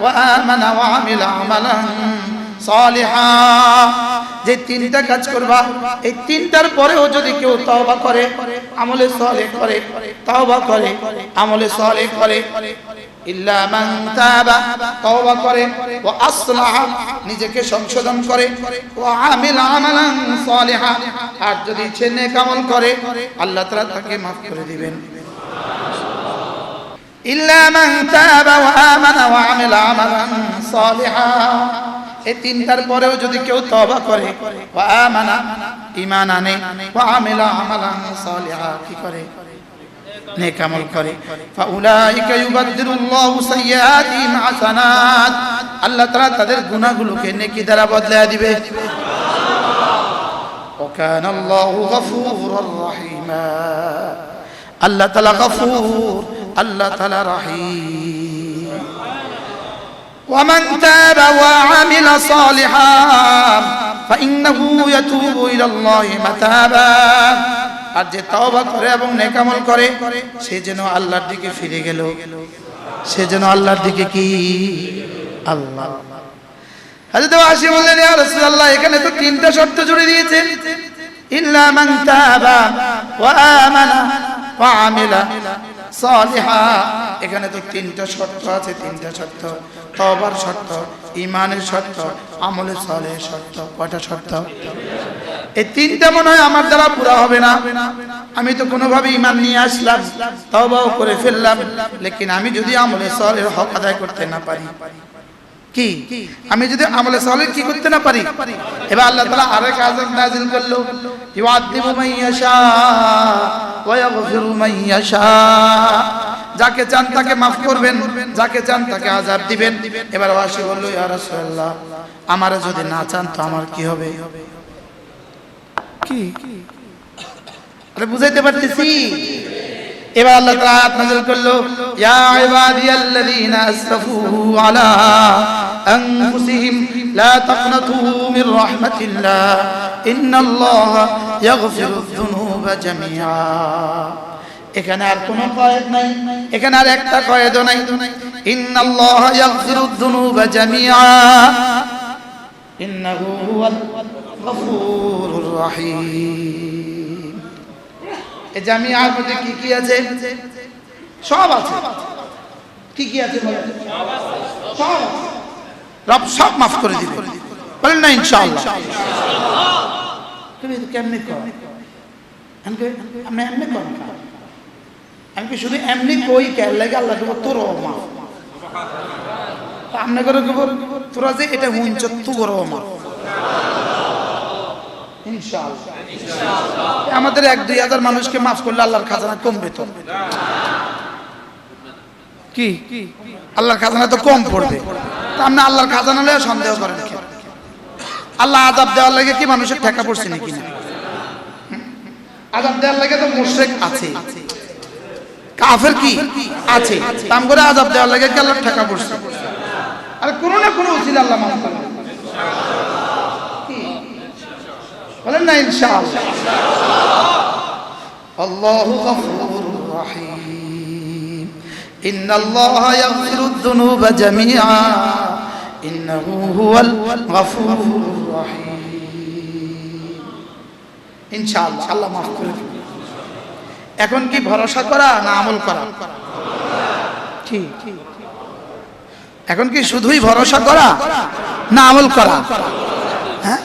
ওয়া আমানা ওয়া আমিলা আমালান সালিহা। যে তিনটা কাজ করবা, এই তিনটার পরেও যদি কেউ তওবা করে, আমলে সালেহ করে, তওবা করে, আমলে সালেহ করে, ইল্লা মান তাবা তওবা করে, ওয়া আসলাহা নিজেকে সংশোধন করে, ওয়া আমিলা আমালান সালিহা আর যদি সে নেক আমল করে, আল্লাহ তাআলা তাকে maaf করে দিবেন। ইল্লা মান তাবা ওয়া আমানা ওয়া আমিলা আমালান সালিহা, এই তিনটার পরেও যদি কেউ তওবা করে, ওয়া আমানা ঈমান আনে, ওয়া আমিলা আমালান সালিহা কি করে? নেক আমল করে, ফাউলাইকা ইউবাদদিলুল্লাহু সাইয়্যাতিহিম হাসানাত, আল্লাহ তাআলা তাদের গুনাহগুলোকে নেকি দ্বারা বদলায়া দিবে। ওয়া কানাল্লাহু গফুরুর রহিমা, আল্লাহ তাআলা গফুর, আল্লাহ তাআলা রহিম। ওয়া মান তাবা ওয়া আমিলা সালিহান ফাইন্নাহু ইয়াতুবু ইলাল্লাহি মাতাবা, আর যে তওবা করে এবং নেক আমল করে সে যেন আল্লাহর দিকে ফিরে গেল, সে যেন আল্লাহর দিকে কি? আল্লাহ। হযরত ওয়াসি বললেন, ইয়া রাসূলুল্লাহ এখানে তো তিনটা শর্ত জুড়ে দিয়েছে, ইল্লা মান তাবা ওয়া আমানা ওয়া আমিলা সালিহা। এখানে তো তিনটা শর্ত আছে, তিনটা শর্ত, তওবার শর্ত, ঈমানের শর্ত, আমলে সালেহের শর্ত। কয়টা শর্ত? এই তিনটা মনে হয় আমার দ্বারা পুরা হবে না। আমি তো কোনোভাবে ঈমান নিয়ে আসলাম, তওবাও করে ফেললাম, লেকিন আমি যদি আমলে সালেহের হক আদায় করতে না পারি, কি আমি যদি আমলে সালেহ কি করতে না পারি, এবার আল্লাহ তাআলা আরেক আযাব নাযিল করলো, ইউআযিবু মান ইয়াশা ওয়া ইয়াগফিরু মান ইয়াশা। যাকে চান তাকে maaf করবেন, যাকে চান তাকে আযাব দিবেন। এবার ওয়াসি বলল, ইয়া রাসূলুল্লাহ, আমারে যদি না চান তো আমার কি হবে? কি আরে বুঝাইতে পারতেছি? এবার আল্লাহ তাআলা আয়াত নাযিল করলো, ইয়া ইবাদিয়াল্লাযীনা আসরাফু আলা আনফুসিহিম লা তাকনাতু মির রাহমাতিল্লাহ ইন্নাল্লাহা ইয়াগফিরুয যুনুবা জামিআ। এখানে আর কোনো কয়েদ নাই, এখানে আর একটা কয়েদও নাই। ইন্নাল্লাহা ইয়াগফিরুয যুনুবা জামিআ ইন্নাহু হুয়াল গফুরুর রহিম। এই জামিআর মধ্যে কি কি আছে? সব আছে। কি কি আছে? সব আছে। রব সব maaf করে দিবে, বলেন না ইনশাআল্লাহ। তুমি কেমনে কর? আমি এমনি কর, আমি কি শুধু এমনি কই কে লাগে আল্লাহ দেব তোর মাফ। আমনে করে তোরা যে এটা হুঁচ তোর মাফ ইনশাআল্লাহ। আমাদের 1-2 হাজার মানুষকে মাফ করলে আল্লাহর খাজানা কমবে তো? কি আল্লাহর খাজানা তো কম পড়বে? তা আপনি আল্লাহর খাজানা লয়ে সন্দেহ করেন কেন? আল্লাহ আযাব দেওয়ার লাগে কি মানুষের ঠেকা পড়ছে নাকি? না, আযাব দেওয়ার লাগে তো মুশরিক আছে, কাফের কি আছে, তাম করে আযাব দেওয়ার লাগে কি আল্লাহর ঠেকা পড়ছে? আর কোনো না কোনো উসিলা আল্লাহ মাফ করবে বলেন না ইনশাআল্লাহ। আল্লাহু গফুরুর রহিম। ইন্নাল্লাহা ইয়াগফিরুয যুনুবা জামিআ ইন্নাহু হুয়াল গফুরুর রহিম। ইনশাআল্লাহ আল্লাহ মাফ করে দিবেন। এখন কি ভরসা করা না আমল করা? কি এখন কি শুধুই ভরসা করা না আমল করা? হ্যাঁ,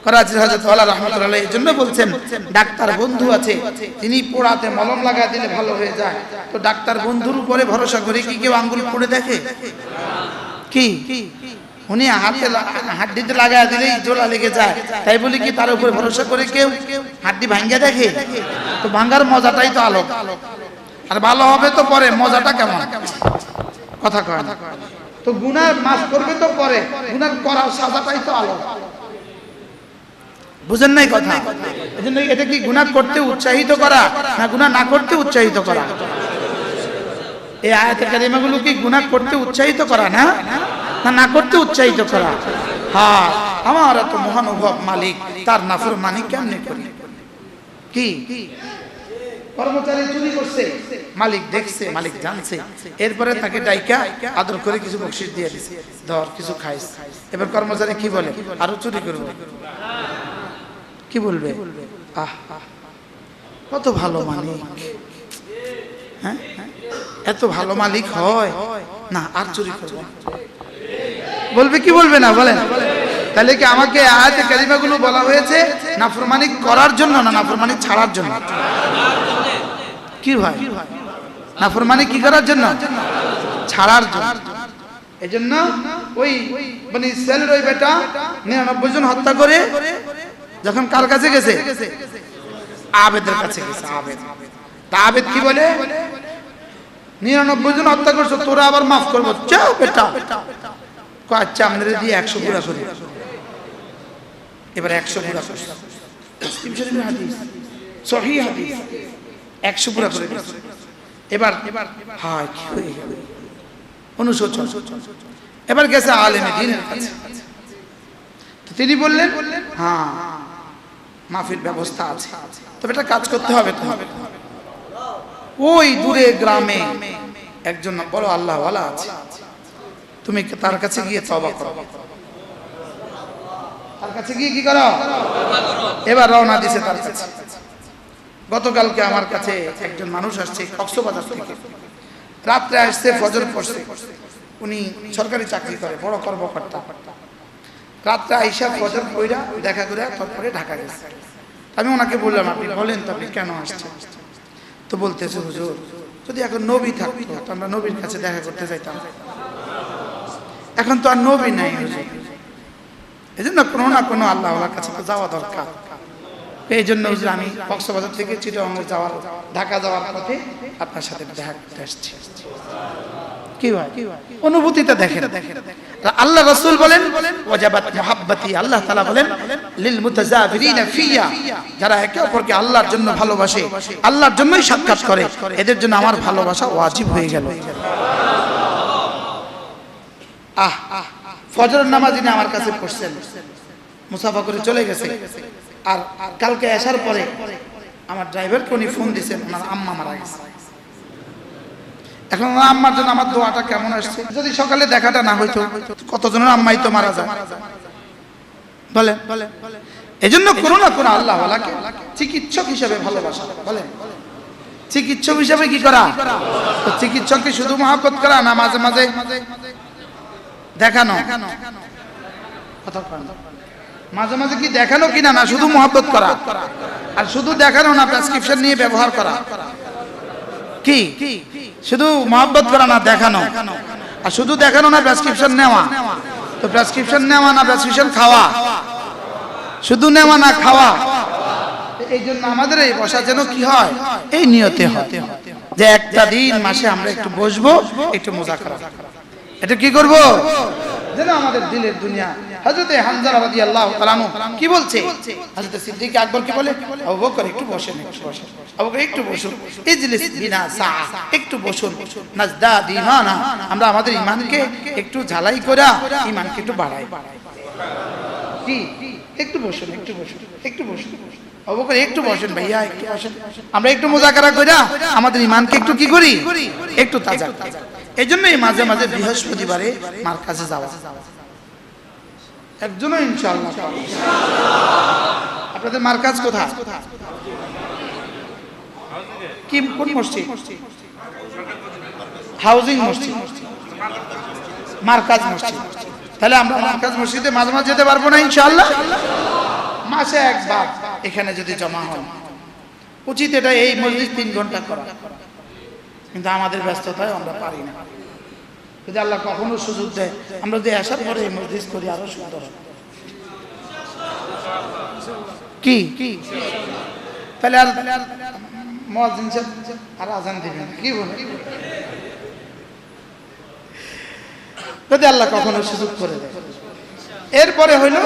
করাচির হযরত ওয়ালা রাহমাতুল্লাহ আলাইহি এই জন্য বলছেন, ডাক্তার বন্ধু আছে, তিনি পোড়াতে মলম লাগা দিলে ভালো হয়ে যায়। তো ডাক্তার বন্ধুর উপরে ভরসা করে কি কেউ আঙ্গুল পুড়ে দেখে? কি উনি হাড্ডিতে লাগায় দিলেই জোলা লেগে যায়, তাই বলি কি তার উপরে ভরসা করে কেউ হাড্ডি ভাঙ্গা দেখে? তো ভাঙ্গার মজাটাই তো আলো, আর ভালো হবে তো পরে, মজাটা কেমন? কথা কয় না তো? গুনাহ মাফ করবে তো পরে, গুনাহ করার সাজাটাই তো আলো। বুঝেন নাই কথা? এজন্য এটা কি গুনাহ করতে উৎসাহিত করা না গুনাহ না করতে উৎসাহিত করা? এই আয়াতের কালিমাগুলো কি গুনাহ করতে উৎসাহিত করা না না করতে উৎসাহিত করা? হ্যাঁ, আমার এত মহানুভব মালিক, তার নাফরমানি কেমনে করি? কি কর্মচারী চুরি করছে, মালিক দেখছে, মালিক জানছে, এরপরে তাকে ডাইকা আদর করে কিছু বকশিশ দিয়ে দিছে, ধর কিছু খাইস। এবার কর্মচারী কি বলে? আরো চুরি করবো। কি বলবে? আহ কত ভালো মালিক, হ্যাঁ এত ভালো মালিক হয় না, আর চুরি করবো। বলবে কি বলবে না? বলেন। তাহলে কি আমাকে আয়াতে কালিমাগুলো বলা হয়েছে নাফরমানি করার জন্য না নাফরমানি ছাড়ার জন্য? কি ভাই, নাফরমানি কি করার জন্য? ছাড়ার জন্য। এজন্য ওই মানে ইসরায়েলের ওই বেটা 99 জন হত্যা করে যখন কার কাছে গেছে? আবেদের কাছে গেছে। আবেদ, তা আবেদ কি বলে? 99 জন হত্যা করছো, তোরা আবার মাফ করবো, যাও বেটা। আচ্ছা আমাদের দিয়ে 100 পুরা করে। এবার 100 পুরা করছে, সহিহ হাদিস, 100 পুরা করে। এবার হায় কি হয়ে গেল, অনুশোচন। এবার গেছে আলেমে দ্বীনের কাছে, তো তিনি বললেন হ্যাঁ মাফির ব্যবস্থা আছে, তবে এটা কাজ করতে হবে। ওই দূরে গ্রামে একজন বড় আল্লাহওয়ালা আছে, তুমি তার কাছে গিয়ে তওবা করো। তার কাছে গিয়ে কি করো? এবার রওনা দিছে তার কাছে। গতকালকে আমার কাছে একজন মানুষ আসছে কক্সবাজার থেকে, রাত্রে আসছে, ফজর পড়ছে, উনি সরকারি চাকরি করে, বড় কর্মকর্তা। রাত্রে আইসা ফজর পড়া দেখা করে তারপরে ঢাকা গেছে। আমি ওনাকে বললাম, আপনি বলেন তো আপনি কেন আসছেন? তো বলতেছে, হুজুর যদি এখন নবী থাকতো তো আমরা নবীর কাছে দেখা করতে যাইতাম, এখন তো আর নবী নাই হুজুর, এই জন্য কোনো না কোনো আল্লাহর কাছে তো যাওয়া দরকার। এই জন্য হুজুর আমি কক্সবাজার থেকে চিটাগাং যাওয়ার, ঢাকা যাওয়ার পথে আপনার সাথে দেখা করতে আসছি। কি হয় অনুভূতিটা দেখেন। আল্লাহ রাসূল বলেন ওয়াজাবাত মুহাব্বতি, আল্লাহ তাআলা বলেন লিল মুতাজাবিরিনা ফিয়া, যারা একে অপরকে আল্লাহর জন্য ভালোবাসে, আল্লাহর জন্যই সাক্ষাৎ করে, এদের জন্য আমার ভালোবাসা ওয়াজিব হয়ে গেল। ফজরের নামাজ যিনি আমার কাছে পড়ছেন, মুসাফা করে চলে গেছে, আর কালকে আসার পরে আমার ড্রাইভারকে উনি ফোন দিয়েছেন, ওনার আম্মা মারা গেছে। এখন আম্মার জন্য আমার দোয়াটা কেমন আসছে? যদি সকালে দেখাটা না হইতো, কতজনের আম্মাই তো মারা যায় বলেন। এই জন্য কোনো না কোনো আল্লাহ ওয়ালাকে চিকিৎসক হিসেবে ভালোবাসা। বলেন চিকিৎসক হিসেবে কি করা? চিকিৎসককে শুধু মহব্বত করা না, মাঝে মাঝে দেখানো? মাঝে মাঝে কি দেখানো কিনা? না শুধু মহব্বত করা। আর শুধু দেখানো না, প্রেসক্রিপশন নিয়ে ব্যবহার করা। কি শুধু মহব্বত করা না, দেখানো। আর শুধু দেখানো না, প্রেসক্রিপশন নেওয়া। তো প্রেসক্রিপশন নেওয়া না প্রেসক্রিপশন খাওয়া? শুধু নেওয়া না খাওয়া। এই জন্য আমাদের এই বসা যেন কি হয়, এই নিয়তে হয় যে একটা দিন মাসে আমরা একটু বসবো, একটু মুযাকারা। এটা কি করব যেন আমাদের দিলের দুনিয়া। হযরত হামজা রাদিয়াল্লাহু তাআলা কি বলছে? হযরত সিদ্দিক আকবর কি বলে? আবু বকর একটু বসেন, আবু বকর একটু বসুন, ইজলিস বিনা সাআ, একটু বসুন, নাজদাদ ঈমানা, আমরা আমাদের ঈমানকে একটু ঝালাই করা, ঈমানকে একটু বাড়াই। কি একটু বসুন, একটু বসুন, একটু বসুন। আবু বকর একটু বসেন ভাইয়া, একটু বসেন, আমরা একটু মুযাকারা কইরা আমাদের ঈমানকে একটু কি করি, একটু তাজা। এই জন্যই মাঝে মাঝে বৃহস্পতিবারে মার কাছে যাওয়া। একজনও ইনশাআল্লাহ। আপনাদের মার্কাজ কোথায়? কি কোন মসজিদ? হাউজিং মসজিদ, মার্কাজ মসজিদ। তাহলে আমরা মার্কাজ মসজিদে মাঝে মাঝে যেতে পারবো না ইনশাআল্লাহ? মাসে একবার এখানে যদি জমা হয়, উচিত এটা এই মসজিদ 3 ঘন্টা করা, কিন্তু আমাদের ব্যস্ততায় আমরা পারি না। যদি আল্লাহ কখনো সুযোগ দেয়, আমরা যদি আসার পরে এই মসজিদ করি, আরো সুন্দর। কি তাহলে আর মুয়াজ্জিন সাহেব আর আজান দিবেন, কি বলে? যদি আল্লাহ কখনো সুযোগ করে দেয়। এরপরে হইল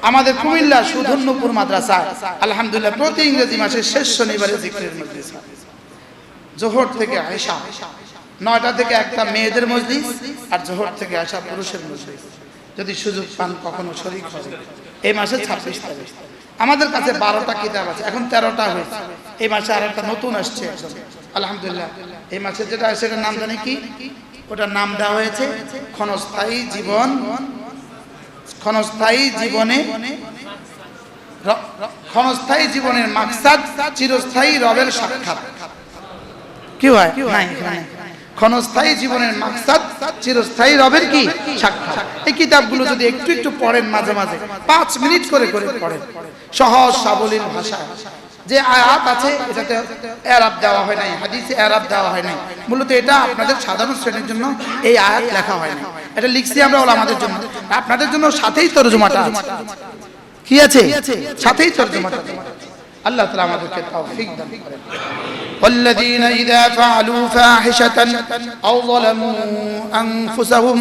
আমাদের কুমিল্লা সুধন্যপুর মাদ্রাসা, আলহামদুলিল্লাহ প্রতি ইংরেজি মাসের শেষ শনিবারে জিকিরের মজলিস, জোহর থেকে আয়েশা, 9টা থেকে একটা মেয়েদের মজলিস, আর জোহর থেকে আসা পুরুষের মজলিস। যদি সুযোগ পান কখনো শরীক হবে। এই মাসে 26 তারিখ আমাদের কাছে 12টা কিতাব আছে, এখন 13টা হয়েছে। এই মাসে আর একটা নতুন আসছে আলহামদুলিল্লাহ। এই মাসে যেটা আছে সেটার নাম জানি কি? ওটার নাম দেওয়া হয়েছে ক্ষণস্থায়ী জীবন, ক্ষণস্থায়ী জীবনে, ক্ষণস্থায়ী জীবনের মাকসাদ, চিরস্থায়ী রবের সাক্ষাৎ। কি হয়? ক্ষণস্থায়ী জীবনের মাকসাদ, চিরস্থায়ী রবের কি সাক্ষাৎ। এই কিতাবগুলো যদি একটু একটু পড়েন, মাঝে মাঝে 5 মিনিট করে করে পড়েন, সহজ সাবলীল ভাষায়। যে আয়াত আছে এটাতে এরাব দেওয়া হয় নাই, হাদিসে এরাব দেওয়া হয় নাই। মূলত এটা আপনাদের সাধারণ শ্রেণীর জন্য এই আয়াত লেখা হয় না, এটা লিখছি আমরা ওলামাদের জন্য। আপনাদের জন্য সাথেই তরজমাটা আছে। কি আছে? সাথেই তরজমাটা। আল্লাহ তাআলা আমাদেরকে তৌফিক দান করেন। والذين إذا فعلوا فاحشة أو ظلموا أنفسهم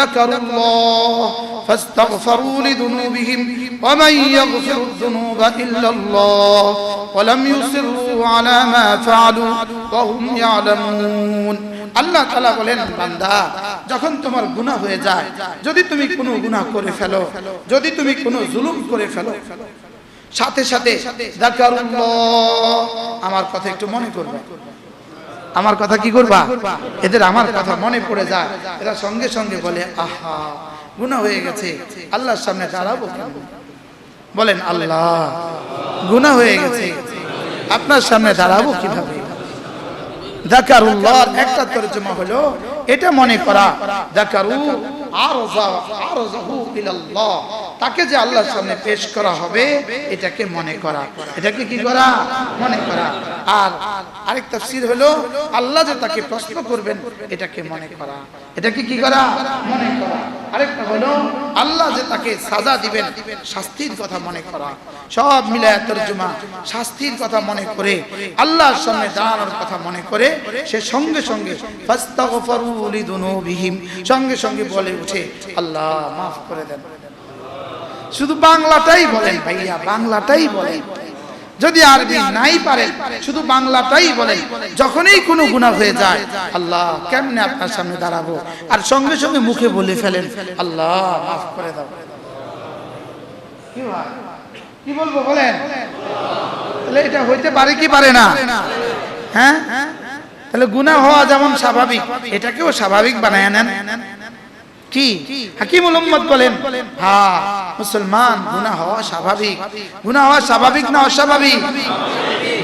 ذكروا الله فاستغفروا لذنوبهم ومن يغفر الذنوب إلا الله ولم يصروا على ما فعلوا وهم يعلمون। আল্লাহ তাআলা বলেন, বান্দা যখন তোমার গুনাহ হয়ে যায়, যদি তুমি কোনো গুনাহ করে ফেলো, যদি তুমি কোনো জুলুম করে ফেলো, সাথে সাথে যাকারুল্লাহ, আমার কথা একটু মনে করবে। আমার কথা কি করবা? এদের আমার কথা মনে পড়ে যায়, এরা সঙ্গে সঙ্গে বলে, আহা গুনাহ হয়ে গেছে, আল্লাহর সামনে দাঁড়াবো কেন? বলেন আল্লাহ গুনাহ হয়ে গেছে, আপনার সামনে দাঁড়াবো কিভাবে? যাকারুল্লাহর একটা তরজমা হলো এটা মনে করা, যাকারু আরযাহু ইলাল্লাহ, তাকে যে আল্লাহর সামনে পেশ করা হবে এটাকে মনে করা, এটাকে কি করা? মনে করা। আর আরেক তাফসীর হলো আল্লাহ যে তাকে প্রশ্ন করবেন এটাকে মনে করা, এটাকে কি করা? মনে করা। আরেকটা হলো আল্লাহ যে তাকে সাজা দিবেন শাস্তির কথা মনে করা। সব মিলায় তরজমা শাস্তির কথা মনে করে আল্লাহর সামনে দাঁড়ানোর কথা মনে করে সে সঙ্গে সঙ্গে ফাস্তাগফিরু লিযুনুবিহিম, সঙ্গে সঙ্গে বলে উঠে আল্লাহ মাফ করে দেন। শুধু বাংলাটাই বলেন ভাইয়া, বাংলাটাই বলেন। যদি আরবি নাই পারেন শুধু বাংলাটাই বলেন। যখনই কোনো গুনাহ হয়ে যায় আল্লাহ কেমনে আপনার সামনে দাঁড়াবো, আর সঙ্গে সঙ্গে মুখে বলে ফেলেন আল্লাহ মাফ করে দাও। কি হয়? কি বলবো বলেন? তাহলে এটা হইতে পারে কি পারে না? হ্যাঁ, তাহলে গুনাহ হওয়া যেমন স্বাভাবিক এটাকেও স্বাভাবিক বানায় নেন। কি হাকিমুল উম্মত বলেন, হ্যাঁ মুসলমান গুনাহ হওয়া স্বাভাবিক। গুনাহ হওয়া স্বাভাবিক না অস্বাভাবিক?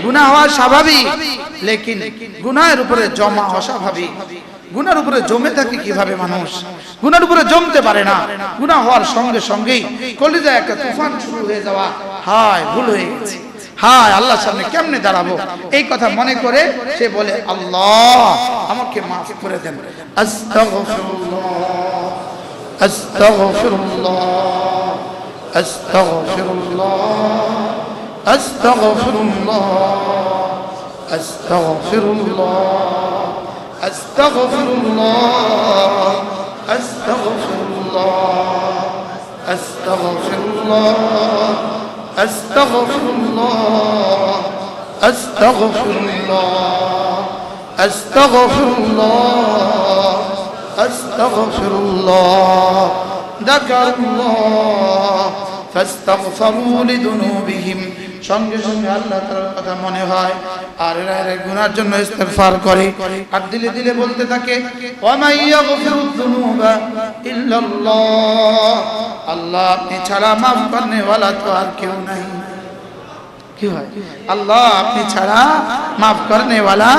গুনাহ হওয়া স্বাভাবিক, লেকিন গুনাহের উপরে জমা অস্বাভাবিক। গুনার উপরে জমে থাকে কিভাবে মানুষ? গুনার উপরে জমতে পারে না। গুনাহ হওয়ার সঙ্গে সঙ্গেই কলিজায় একটা তুফান শুরু হয়ে যাওয়া, হায় ভুল হয়ে গেছে, হায় আল্লাহর সামনে কেমনে দাঁড়াবো, এই কথা মনে করে সে বলে আল্লাহ আমাকে মাফ করে দেন। আস্তাগফিরুল্লাহ, আস্তাগফিরুল্লাহ, আস্তাগফিরুল্লাহ, আস্তাগফিরুল্লাহ, আস্তাগফিরুল্লাহ, আস্তাগফিরুল্লাহ, আস্তাগফিরুল্লাহ, আস্তাগফিরুল্লাহ, আস্তাগফিরুল্লাহ, আস্তাগফিরুল্লাহ, আস্তাগফিরুল্লাহ, আস্তাগফিরুল্লাহ। যাকারুল্লাহ ফাস্তাগফিরু লিযুনুবিহিম, সঙ্গে সঙ্গে আল্লাহ তাআলার কথা মনে হয় আর এরা গুনার জন্য ইস্তিগফার করে আর দিলে দিলে বলতে থাকে ওয়া মান ইয়াগফিরুয যুনুবা ইল্লাল্লাহ, আল্লাহ আপনি ছাড়া মাফ করনে ওয়ালা তো আর কেউ নাই। কি হয়? আল্লাহ আপনি ছাড়া মাফ করনে ওয়ালা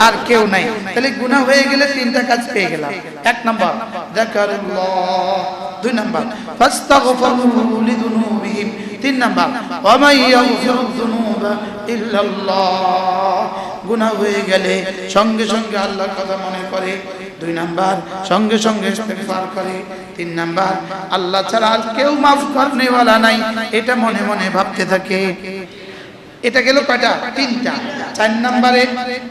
আর কেউ নাই। তাহলে গুনাহ হয়ে গেলে তিনটা কাজ পেয়ে গেলাম। এক নাম্বার যাকারুল্লাহ, দুই নাম্বার ফাস্তাগফিরু লিযুনুবিহিম, তিন নাম্বার ওয়া মান ইয়াগফিরুয যুনুবা ইল্লাল্লাহ। গুনাহ হয়ে গেলে সঙ্গে সঙ্গে আল্লাহর কথা মনে করে, দুই নাম্বার সঙ্গে সঙ্গে ইস্তিগফার করে, তিন নাম্বার আল্লাহ ছাড়া আর কেউ মাফ করনে ওয়ালা নাই এটা মনে মনে ভাবতে থাকে। এটা গেল কয়টা? তিনটা। চার নম্বরে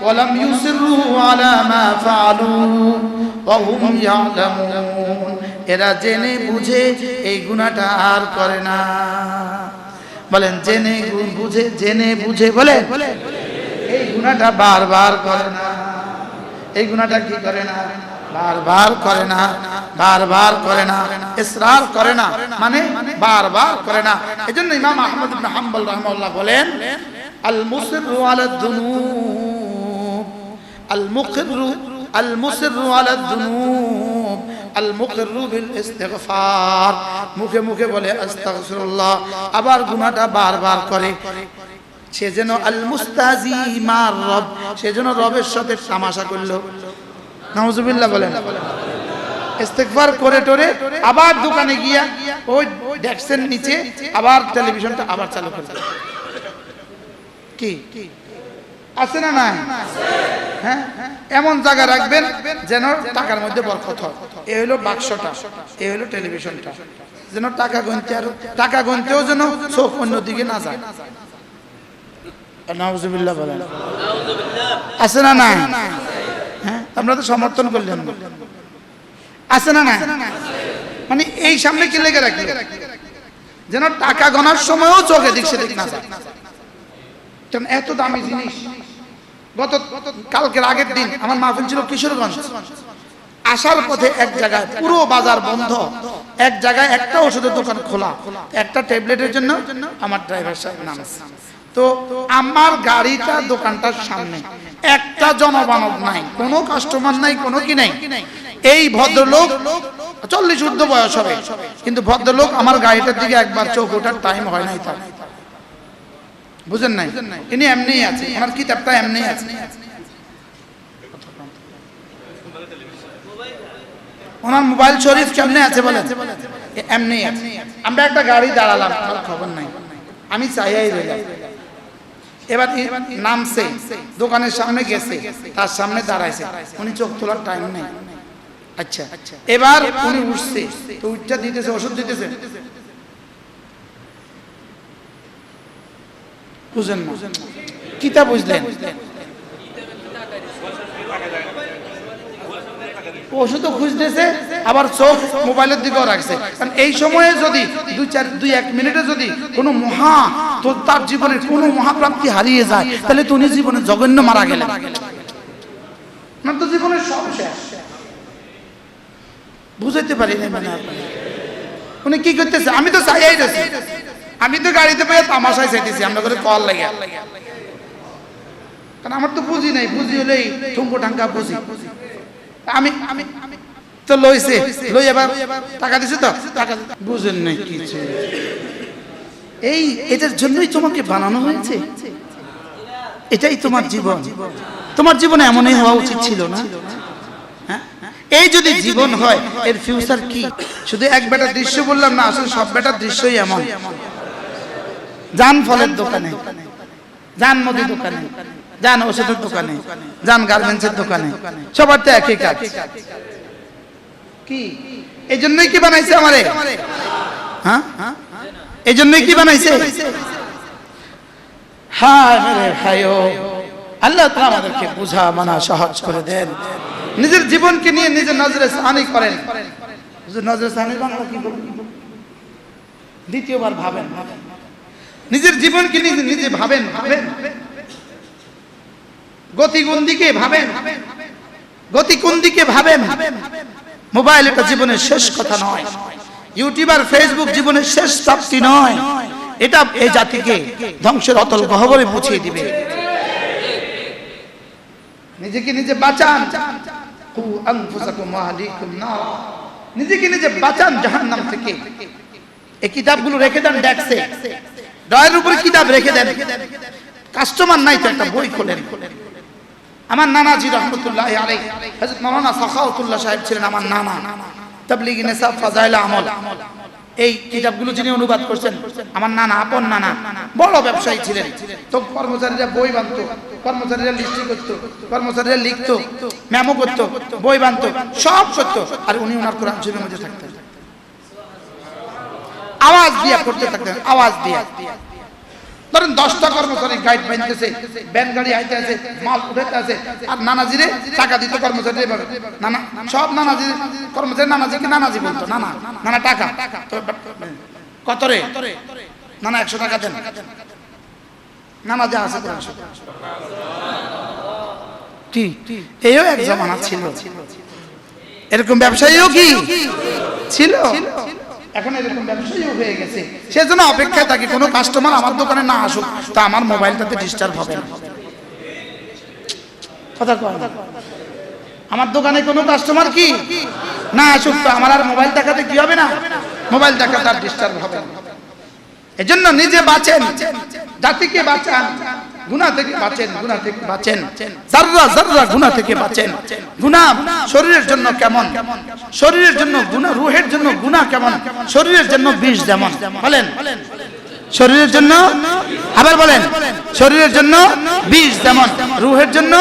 ওয়ালাম ইউসিরু আলা মা ফাআলু ওয়া হুম ইয়ালামুন, এরা জেনে বুঝে এই গুনাহটা আর করে না। বলেন জেনে বুঝে, জেনে বুঝে বলে এই গুনাহটা বারবার করে না। এই গুনাহটা কি করে না? বারবার করে না, বারবার করে না, ইসরার করে না, মানে বারবার করে না। এজন্য ইমাম আহমদ ইবনে হাম্বল রাহিমাহুল্লাহ বলেন আল মুসিরু আলা যুনুব, আল মুকিরু, আল মুসিরু আলা যুনুব, আল মুকিরু বিল ইস্তিগফার, মুখে মুখে বলে আস্তাগফিরুল্লাহ, আবার গুনাহটা বারবার করে। সে যেন আল মুস্তাজি মার রব, সে যেন রবের সাথে তামাশা করলো। নাউজুবিল্লাহ বলেন। ইস্তিগফার করে টোরে আবার দোকানে গিয়া ওই ডেস্কের নিচে আবার টেলিভিশনটা আবার চালু করে দেয়। কি আছে না নাই? হ্যাঁ, এমন জায়গা রাখবেন যেন টাকার মধ্যে বরকত হয়। এই হলো বাক্সটা, এই হলো টেলিভিশনটা, যেন টাকা গুনতে আর টাকা গুনতেও যেন চোখ অন্যদিকে না যায়। নাউজুবিল্লাহ বলেন। আছে না নাই? হ্যাঁ, আমরা তো সমর্থন করলেন। আছে না না? মানে এই সামনে কি লেগে রাখি যেন টাকা গণার সময়ও চোখে দিক সেদিক না যায়। এত দামি জিনিস। গত কালকের আগের দিন আমার মাহফিল ছিল কিশোরগঞ্জ। আসার পথে এক জায়গায় পুরো বাজার বন্ধ, এক জায়গায় একটা ওষুধের দোকান খোলা, একটা ট্যাবলেটের জন্য আমার ড্রাইভার সাহেব নামছে। তো আমার গাড়িটা দোকানটার সামনে, একটা জনমানব নাই, কোনো কাস্টমার নাই, কোনো কি নাই। এই ভদ্রলোক 40 ঊর্ধ্ব বয়স হবে, কিন্তু ভদ্রলোক আমার গাড়িটার দিকে একবার চোখ ওঠার টাইম হয় নাই তার। বুঝেন নাই? ইনি এমনিই আছে, ওনার কিতাবটা এমনিই আছে। ওনার মোবাইল শরীফ কেমনে আছে বলেন? এমনি আছে। আমরা একটা গাড়ি দাঁড়ালাম, আমার খবর নাই, আমি চাইয়াই রইলাম। এবার নামছে, দোকানের সামনে গেছে, তার সামনে দাঁড়াইছে, উনি চোখ তোলার টাইম নেই। আচ্ছা, এবার উনি উঠছে, তো উঠটা দিতেছে, ওষুধ দিতেছে, বুঝেন না? কিতা বুঝলেন? ওষুধ খুঁজতেছে, আবার চোখ মোবাইলের দিকেও রাখছে। কারণ এই সময়ে যদি 2-1 মিনিটে যদি কোনো তার জীবনের কোনো মহাপ্রাপ্তি হারিয়ে যায়, তাহলে তো উনি জীবনে জঘন্য মারা গেলেন, না তো জীবনের সব শেষ। বুঝাইতে পারি না মানে উনি কি করতেছে? আমি তো চাইয়াই গেছি, আমি তো গাড়িতে পেয়ে তামাশায় চাইতেছি, আমরা করে কল লাগে, কারণ আমার তো পুঁজি নাই, পুঁজি হলেই ঠুঙ্কো ঠাঙ্কা পুঁজি। আমি তো লইছে, লই এবার টাকা দিছে, তো টাকা বুঝেন নাই কিছু। এটার জন্যই তোমাকে বানানো হয়েছে, এটাই তোমার জীবন। তোমার জীবনে এমনই হওয়া উচিত ছিল না? এই যদি জীবন হয়, এর ফিউচার কি? শুধু এক বেটার দৃশ্য বললাম না, আসলে সব বেটার দৃশ্যই এমন। যান ফলের দোকানে, যান মুদি দোকানে, যান ওষুধের দোকানে, যান গার্মেন্টসের দোকানে, সবার তো একই কাজ। কি এই জন্যই কি বানাইছে আমারে? হ্যাঁ, এই জন্যই কি বানাইছে? হায় মেরে ভাইও, আল্লাহ তাআলা আমাদেরকে বুঝা মানা সহজ করে দেন। নিজের জীবনকে নিয়ে নিজের নজরে সানি করেন। নজরে সানি বাংলা কি বলবো? দ্বিতীয়বার ভাবেন, নিজের জীবনকে নিয়ে নিজে ভাবেন, গতি কোন দিকে ভাবেন, গতি কোন দিকে ভাবেন। মোবাইল এটা জীবনের শেষ কথা নয়, ইউটিউব আর ফেসবুক জীবনের শেষ প্রাপ্তি নয়। এটা এই জাতিকে ধ্বংসের অতল গহ্বরে পৌঁছে দিবে। নিজেকে নিজে বাঁচান, কু আনফুসাকুম ওয়া আহলিকুম নার, নিজেকে নিজে বাঁচান জাহান্নাম থেকে। এই কিতাবগুলো রেখে দেন ডেস্কে, ড্রয়ারের উপরে কিতাব রেখে দেন। কাস্টমার নাই তো একটা বই খোলেন। আমার নানাজি রহমতুল্লাহি আলাইহি, হযরত মাওলানা সাখাওয়াতুল্লাহ সাহেব ছিলেন আমার নানা। তাবলীগি নিসাব ফাজাইল আমল, এই কিতাবগুলো যিনি অনুবাদ করছেন আমার নানা, আপন নানা, বড় ব্যবসায়ী ছিলেন। তো কর্মচারীরা বই বানতো, কর্মচারীরা লিস্টি করতো, কর্মচারীরা লিখতো, মেমো করতো, বই বানতো, সব করতো। আর উনি ওনার কোরআন শরীফের মধ্যে থাকতেন, আওয়াজ দিয়া করতে থাকতেন, আওয়াজ দিয়া। ধরেন 10টা কর্মচারী গাইড বানতেছে, ব্যান গাড়ি আইতে আছে, মাল উঠাইতে আছে, আর নানাজিরে টাকা দিত কর্মচারী এভাবে। নানা সব নানাজি কর্মচারী নানাজিকে নানাজি বলতো, নানা নানা টাকা কত রে? নানা 100 টাকা দেন। নানাজি আছে কি? এইও এক জামানা ছিল, এরকম ব্যবসায়ীও কি ছিল। এখন এরকম ব্যবসায়ীও হয়ে গেছে। সেজন্য অপেক্ষায় থাকি কোনো কাস্টমার আমার দোকানে না আসুক, তা আমার মোবাইলটাতে ডিস্টার্ব হবে না। কথা কয় না? আমার দোকানে কোনো কাস্টমার কি না আসুক, তো আমার আর মোবাইল দেখাতে কি হবে না? মোবাইল দেখাতে আর ডিস্টার্ব হবে না। এজন্য নিজে বাঁচেন, জাতিকে বাঁচান, গুনাহ থেকে বাঁচেন, গুনাহ থেকে বাঁচেন, যাররা যাররা গুনাহ থেকে বাঁচেন। গুনাহ শরীরের জন্য কেমন? শরীরের জন্য গুনাহ, রূহের জন্য গুনাহ কেমন? শরীরের জন্য বিষ যেমন। বলেন শরীরের জন্য, আবার বলেন শরীরের জন্য বিষ যেমন, রূহের জন্য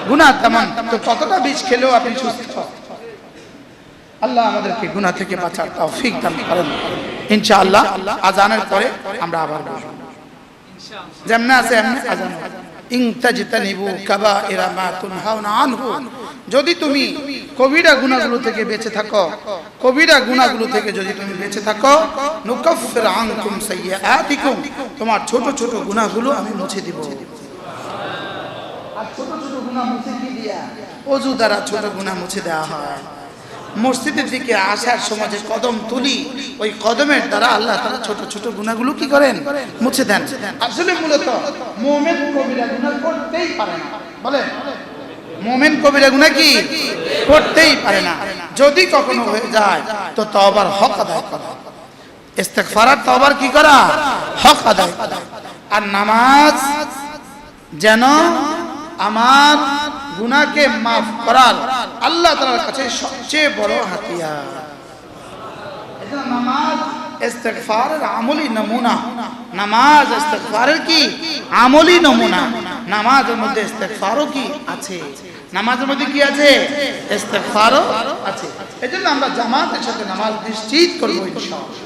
গুনাহ তেমন। তো কতটা বিষ খেলেও আপনি সুস্থ। আল্লাহ আমাদেরকে গুনাহ থেকে বাঁচার তৌফিক দান করেন। ইনশাআল্লাহ আজানের পরে আমরা আবার বসবো, যেমন আছে এমনি আজান। ইনতাজতানিবু কাবাইরা মা তুনহাউনা আনহু, যদি তুমি কবিরা গুনাহগুলো থেকে বেঁচে থাকো, কবিরা গুনাহগুলো থেকে যদি তুমি বেঁচে থাকো, নুকাফির আনকুম সাইয়্যাতিকুম, তোমার ছোট ছোট গুনাহগুলো আমি মুছে দিব। আর ছোট ছোট গুনাহ মুছে কি দিয়া? ওযু দ্বারা ছোট গুনাহ মুছে দেওয়া হয়। মসজিদের দিকে আসার সময় যে কদম তুলি, ওই কদমের দ্বারা আল্লাহ তাআলা ছোট ছোট গুনাহগুলো কি করেন? মুছে দেন। আসলে মূলত মুমিন কবিরা গুনাহ করতেই পারে না। বলেন মুমিন কবিরা গুনাহ কি করতেই পারে না। যদি কখনো হয়ে যায় তো তওবার হক আদায় করা, ইস্তিগফার আর তওবার কি করা? হক আদায় করা। আর নামাজ যেন আমার গুনাহকে মাফ করার আল্লাহ তাআলার কাছে সবচেয়ে বড় হাতিয়ার। এজন্য নামাজ ইস্তিগফারের আমলি নমুনা। নামাজ ইস্তিগফারের কি আমলি নমুনা। নামাজের মধ্যে ইস্তিগফারও কি আছে, নামাজের মধ্যে কি আছে, ইস্তিগফারও আছে। এজন্য আমরা জামাতের সাথে নামাজ নিশ্চিত করব ইনশাআল্লাহ।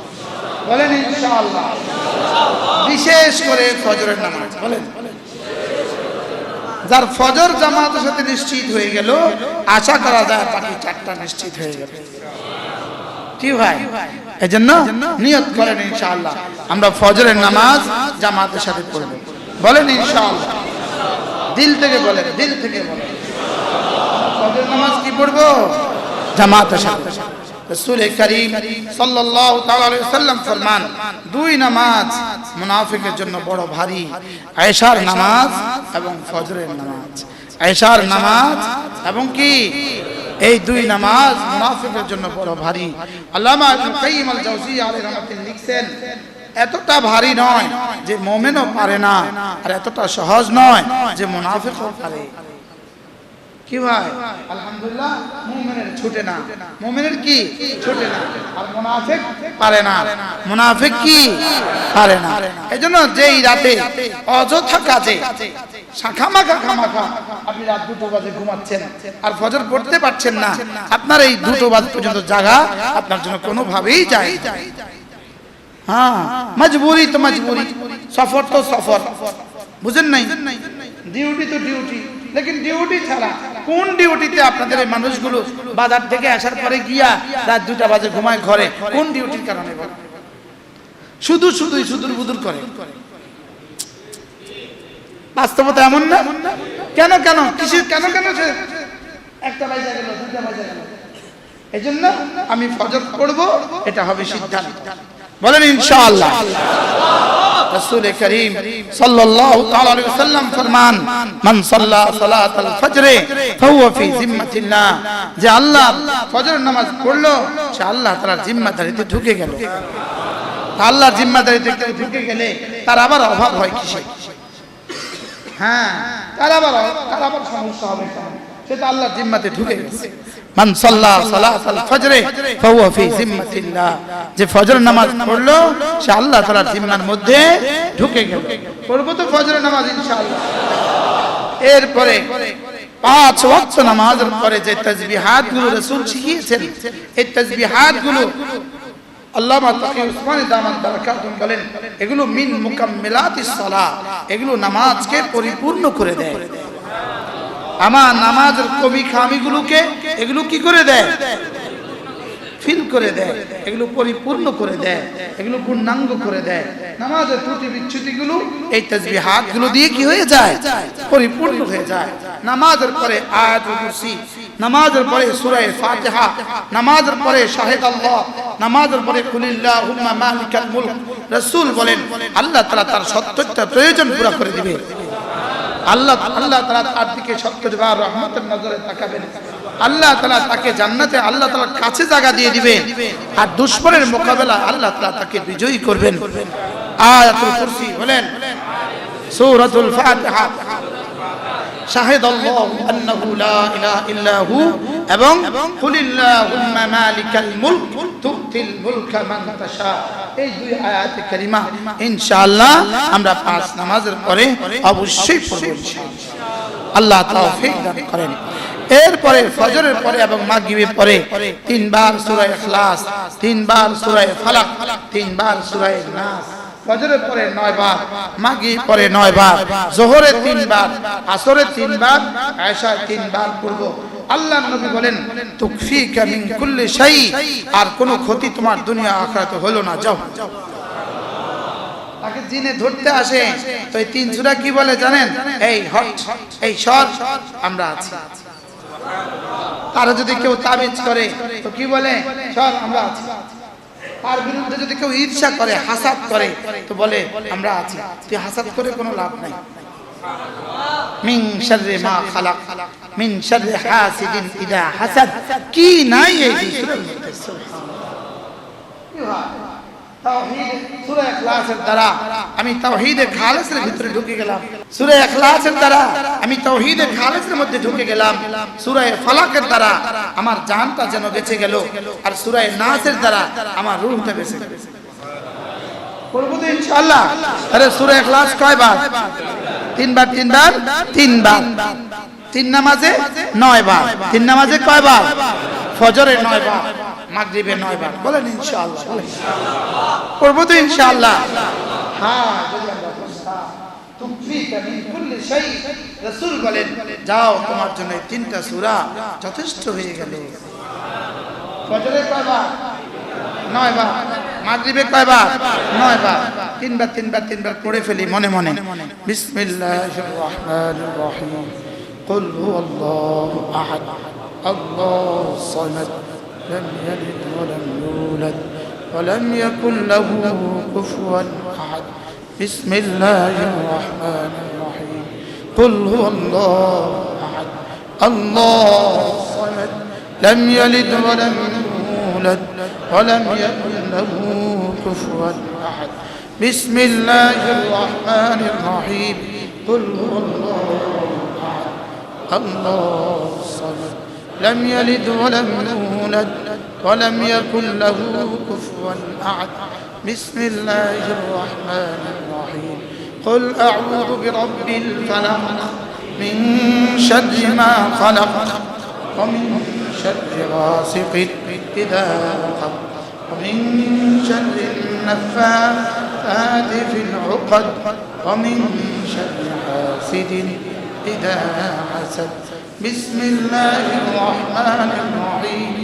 বলেন ইনশাআল্লাহ। বিশেষ করে ফজরের নামাজ বলেন। যার ফজর জামাতের সাথে নিশ্চিত হয়ে গেল, আশা করা যায় বাকি চারটা নিশ্চিত হয়ে যাবে। কি ভাই? এজন্য নিয়ত করেন ইনশাআল্লাহ আমরা ফজরের নামাজ জামাতের সাথে পড়ব। বলেন ইনশাআল্লাহ। দিল থেকে বলেন, দিল থেকে বলেন। ফজরের নামাজ কি পড়ব? জামাতের সাথে। রাসূল করিম সাল্লাল্লাহু তাআলা আলাইহি ওয়াসাল্লাম ফরমান, দুই নামাজ মুনাফিকের জন্য বড় ভারী, এশার নামাজ এবং ফজরের নামাজ। এশার নামাজ এবং কি এই দুই নামাজ মুনাফিকের জন্য বড় ভারী। আল্লামা ইবনে কাইয়িম আল জাওজিয়্যা আলাইহি রাহমাতুল্লাহ লিখছেন, এতটা ভারী নয় যে মুমিনও পারে না, আর এতটা সহজ নয় যে মুনাফিকও পারে। কি ভাই? আলহামদুলিল্লাহ, মুমিনের ছুটে না, মুমিনের কি ছুটে না, আর মুনাফিক পারে না। মুনাফিক কি পারে না। এজন্য যেই রাতে অযথা কাজে খামাখা আপনি রাত 2টো বাজে ঘুমাচ্ছেন আর ফজর পড়তে পারছেন না, আপনার এই 2টো বাজে পর্যন্ত জাগা আপনার জন্য কোনোভাবেই যায়। হ্যাঁ, মজবুরি তো মজবুরি, সফর তো সফর, বুঝেন নাই? ডিউটি তো ডিউটি, লেকিন ডিউটি ছাড়া কোন ডিউটিতে আপনাদের এই মানুষগুলো বাজার থেকে আসার পরে গিয়া রাত 2টা বাজে ঘুমায় ঘরে? কোন ডিউটির কারণে? শুধুই বুদুর করে। বাস্তবতা এমন না? কেন কিসের কেন সে 1টা বাজে গেল, 2টা বাজে গেল। এজন্য আমি ফজর পড়ব, এটা হবে সিদ্ধান্ত। বলেন ইনশাআল্লাহ। রাসূল করিম সাল্লাল্লাহু তাআলা আলাইহি ওয়াসাল্লাম ফরমান, মান সাল্লা সালাতাল ফজর ফাহুয়া ফি জিম্মাতিল্লাহ, যে আল্লাহ ফজরের নামাজ পড়লো সে আল্লাহ তাআলার জিম্মাদারিতে ঢুকে গেল। আল্লাহর জিম্মাদারিতে ঢুকে গেলে তার আবার অভাব হয় কিসে? হ্যাঁ, তার আবার সমস্যা হবে, সেটা আল্লাহর জিম্মাতে ঢুকে গেছে। মান সাল্লা সালাতাল ফজর ফাহুয়া ফি জিম্মাতিল্লাহ, যে ফজর নামাজ পড়লো সে আল্লাহ তাআলার জিম্মার মধ্যে ঢুকে গেল। পড়ব তো ফজরের নামাজ ইনশাআল্লাহ। এরপরে 5 ওয়াক্ত নামাজের পরে যে তাসবিহাতগুলো রাসূল শিখিয়েছেন, এই তাসবিহাতগুলো আল্লামা তাকি উসমানী দামাত বারাকাতুহু বলেন, এগুলো মিন মুকাম্মিলাতিস সালাহ, এগুলো নামাজকে পরিপূর্ণ করে দেয়। আমার নামাজের কমি খামিগুলোকে এগুলো কি করে দেয়? ফিল করে দেয়, এগুলো পরিপূর্ণ করে দেয়, এগুলো পূর্ণাঙ্গ করে দেয়। নামাজের ত্রুটি বিচ্যুতিগুলো এই তাসবিহাতগুলো দিয়ে কি হয়ে যায়? পরিপূর্ণ হয়ে যায়। নামাজের পরে আয়াতুল কুরসি, নামাজের পরে সূরা ফাতিহা, নামাজের পরে শাহিদ আল্লাহ, নামাজের পরে কুলিল্লাহুম্মা মালিকাল মুলক। রাসূল বলেন আল্লাহ তাআলা তার 70টা প্রয়োজন পুরো করে দিবে। আল্লাহ তাআলা তার দিকে 70 বার রহমতের নজরে তাকাবেন। আল্লাহ তাআলা তাকে জান্নাতে আল্লাহ তাআলার কাছে জায়গা দিয়ে দিবেন, আর দুশমনের মোকাবেলা আল্লাহ তাআলা তাকে বিজয়ী করবেন। আয়াতুল কুরসি বলেন, সূরাতুল ফাতিহা, শাহিদাল্লাহু আন্নাহু লা ইলাহা ইল্লা হু, এবং কুলিল্লাহুম্মা মালিকাল মুলক তুতিল মুলকা মান তাশা। এই দুই আয়াতে কারিমা ইনশাআল্লাহ আমরা 5 নামাজের পরে অবশ্যই পড়ব ইনশাআল্লাহ। আল্লাহ তৌফিক দান করেন। এরপরে ফজরের পরে এবং মাগরিবের পরে 3 বার সূরা ইখলাস, 3 বার সূরা ফালাক, 3 বার সূরা নাস। ফজরের পরে 9 বার, মাগরিব পরে 9 বার, যোহরে 3 বার, আসরে 3 বার, আয়েশা 3 বার পড়ব। আল্লাহর নবী বলেন, তুকফিকা মিন কুল্লি শাই, আর কোনো ক্ষতি তোমার দুনিয়া আখিরাতে হলো না, যাও। তাকে জিনে ধরতে আসে তো এই 3 সূরা কি বলে জানেন? এই হট, এই সর, আমরা আছি। তারা যদি কেউ তাবিজ করে তো কি বলে? সর, আমরা আছি। তার বিরুদ্ধে যদি কেউ ঈর্ষা করে, হাসাদ করে, তো বলে আমরা আছি। তুই হাসাদ করে কোনো লাভ নাই। মিন শাররি মা খালাক, মিন শাররি হাসিদিন ইযা হাসাদ, কি নাই এই সূরার মধ্যে? সুবহানাল্লাহ। তাওহীদ সূরা ইখলাসের দ্বারা আমি তাওহীদে খালিসের ভিতরে ঢুকে গেলাম। সূরা ইখলাসের দ্বারা আমি তাওহীদে খালিসের মধ্যে ঢুকে গেলাম। সূরা ফালাকের দ্বারা আমার জানটা যেন বেঁচে গেল, আর সূরা নাসের দ্বারা আমার রূহটা বেঁচে গেল। পড়ব তো ইনশাআল্লাহ। আরে সূরা ইখলাস কয়বার? তিনবার। তিন নামাজে 9 বার। তিন নামাজে কয়বার? ফজরে 9 বার, মাগরিবে 9 বার। বলেন ইনশাআল্লাহ। পড়ব তো ইনশাআল্লাহ। হ্যাঁ, তুকফিকা মিন কুল্লি শাই। রাসূল বলেন, যাও তোমার জন্য এই তিনটা সূরা যথেষ্ট হয়ে গেল। ফজরে কয়বার? 9 বার। মাগরিবে কয়বার? 9 বার। তিনবার পড়ে ফেলি মনে মনে। বিসমিল্লাহির রহমানির রহিম। কুল হুয়াল্লাহু আহাদ আল্লাহুস সামাদ লাম ইয়ালিদ ওয়া লাম ইউলাদ ওয়া লাম ইয়াকুল লাহু কুফুয়ান আহাদ। বিসমিল্লাহির রহমানির রহিম। কুল হুয়াল্লাহু আহাদ আল্লাহুস সামাদ লাম ইয়ালিদ ওয়া লাম ইউলাদ ولم يكن له كفوا أحد. بسم الله الرحمن الرحيم. قل هو الله أحد الله الصمد لم يلد ولم يولد ولم يكن له كفوا أحد. بسم الله الرحمن الرحيم. قل أعوذ برب الفلق من شر ما خلق ومن شر غاسق إذا وقب ومن شر النفاثات في العقد ومن شر حاسد إذا حسد. بسم الله الرحمن الرحيم.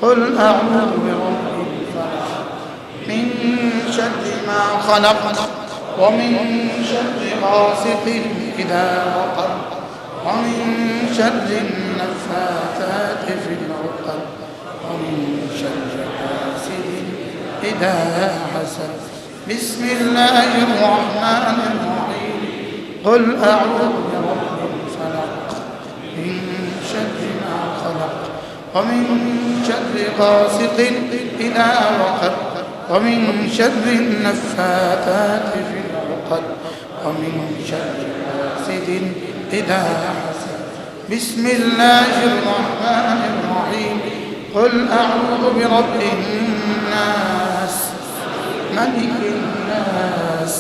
قل أعوذ برب الفلق من شر ما خلق ومن شر غاسق إذا وقب ومن شر النفاثات في العقد ومن شر حاسد إذا حسد. بسم الله الرحمن الرحيم. قل أعوذ برب الفلق من شر ما خلق ومن شر غاسق إذا وقب ومن شر النفاثات في العقد ومن شر حاسد إذا حسد. بسم الله الرحمن الرحيم. قل أعوذ برب الناس ملك الناس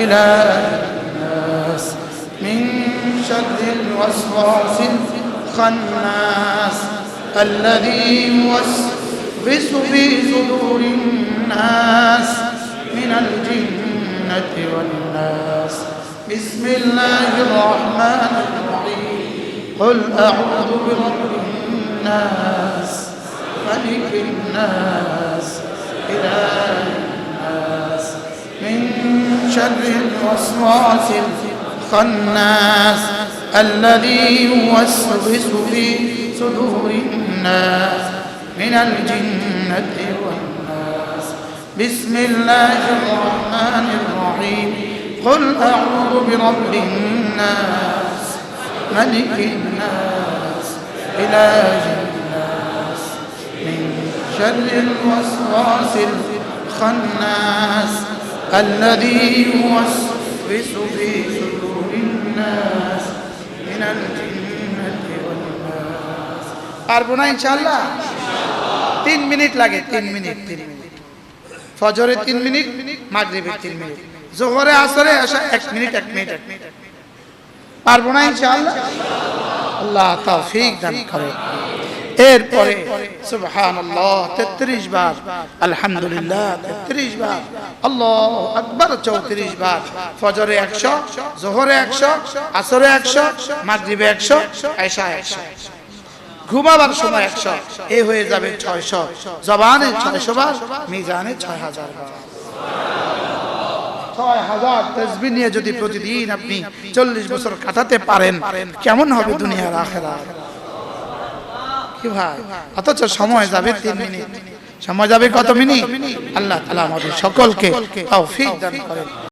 إله الناس من شر الوسواس الخناس الذي يوسوس في صدور الناس من الجنة والناس. بسم الله الرحمن الرحيم. قل أعوذ برب الناس ملك الناس إله الناس من شر الوسواس الخناس الذي يوسوس في صدور الناس من الجنة والناس. بسم الله الرحمن الرحيم. قل أعوذ برب الناس ملك الناس إله الناس من شر الوسواس الخناس الذي يوسوس في صدور الناس من الجنة والناس. পারবো না ইনশাআল্লাহ? 3 মিনিট লাগে। 3 মিনিট। ফজরে 3 মিনিট, মাগরিবে 3 মিনিট, জোহরে আসরে আসা 1 মিনিট। পারবো না ইনশাআল্লাহ? আল্লাহ তৌফিক দান করে। এরপরে সুবহানাল্লাহ 33 বার, আলহামদুলিল্লাহ 33 বার, আল্লাহু আকবার 34 বার। ফজরে 100, জোহরে 100, আসরে 100, মাগরিবে 100, এশা 100। ঘুমাবার সময় 100, এ হয়ে যাবে 600। জবানে 600 বার, মিজানে 6000 বার। 6000 তাসবিহ নিয়ে যদি প্রতিদিন আপনি 40 বছর কাটাতে পারেন, কেমন হবে দুনিয়ার আখিরাত? কি ভাই? অথচ সময় যাবে 3 মিনিট। সময় যাবে কত মিনিট? আল্লাহ তাআলা আমাদের সকলকে তৌফিক দান করেন।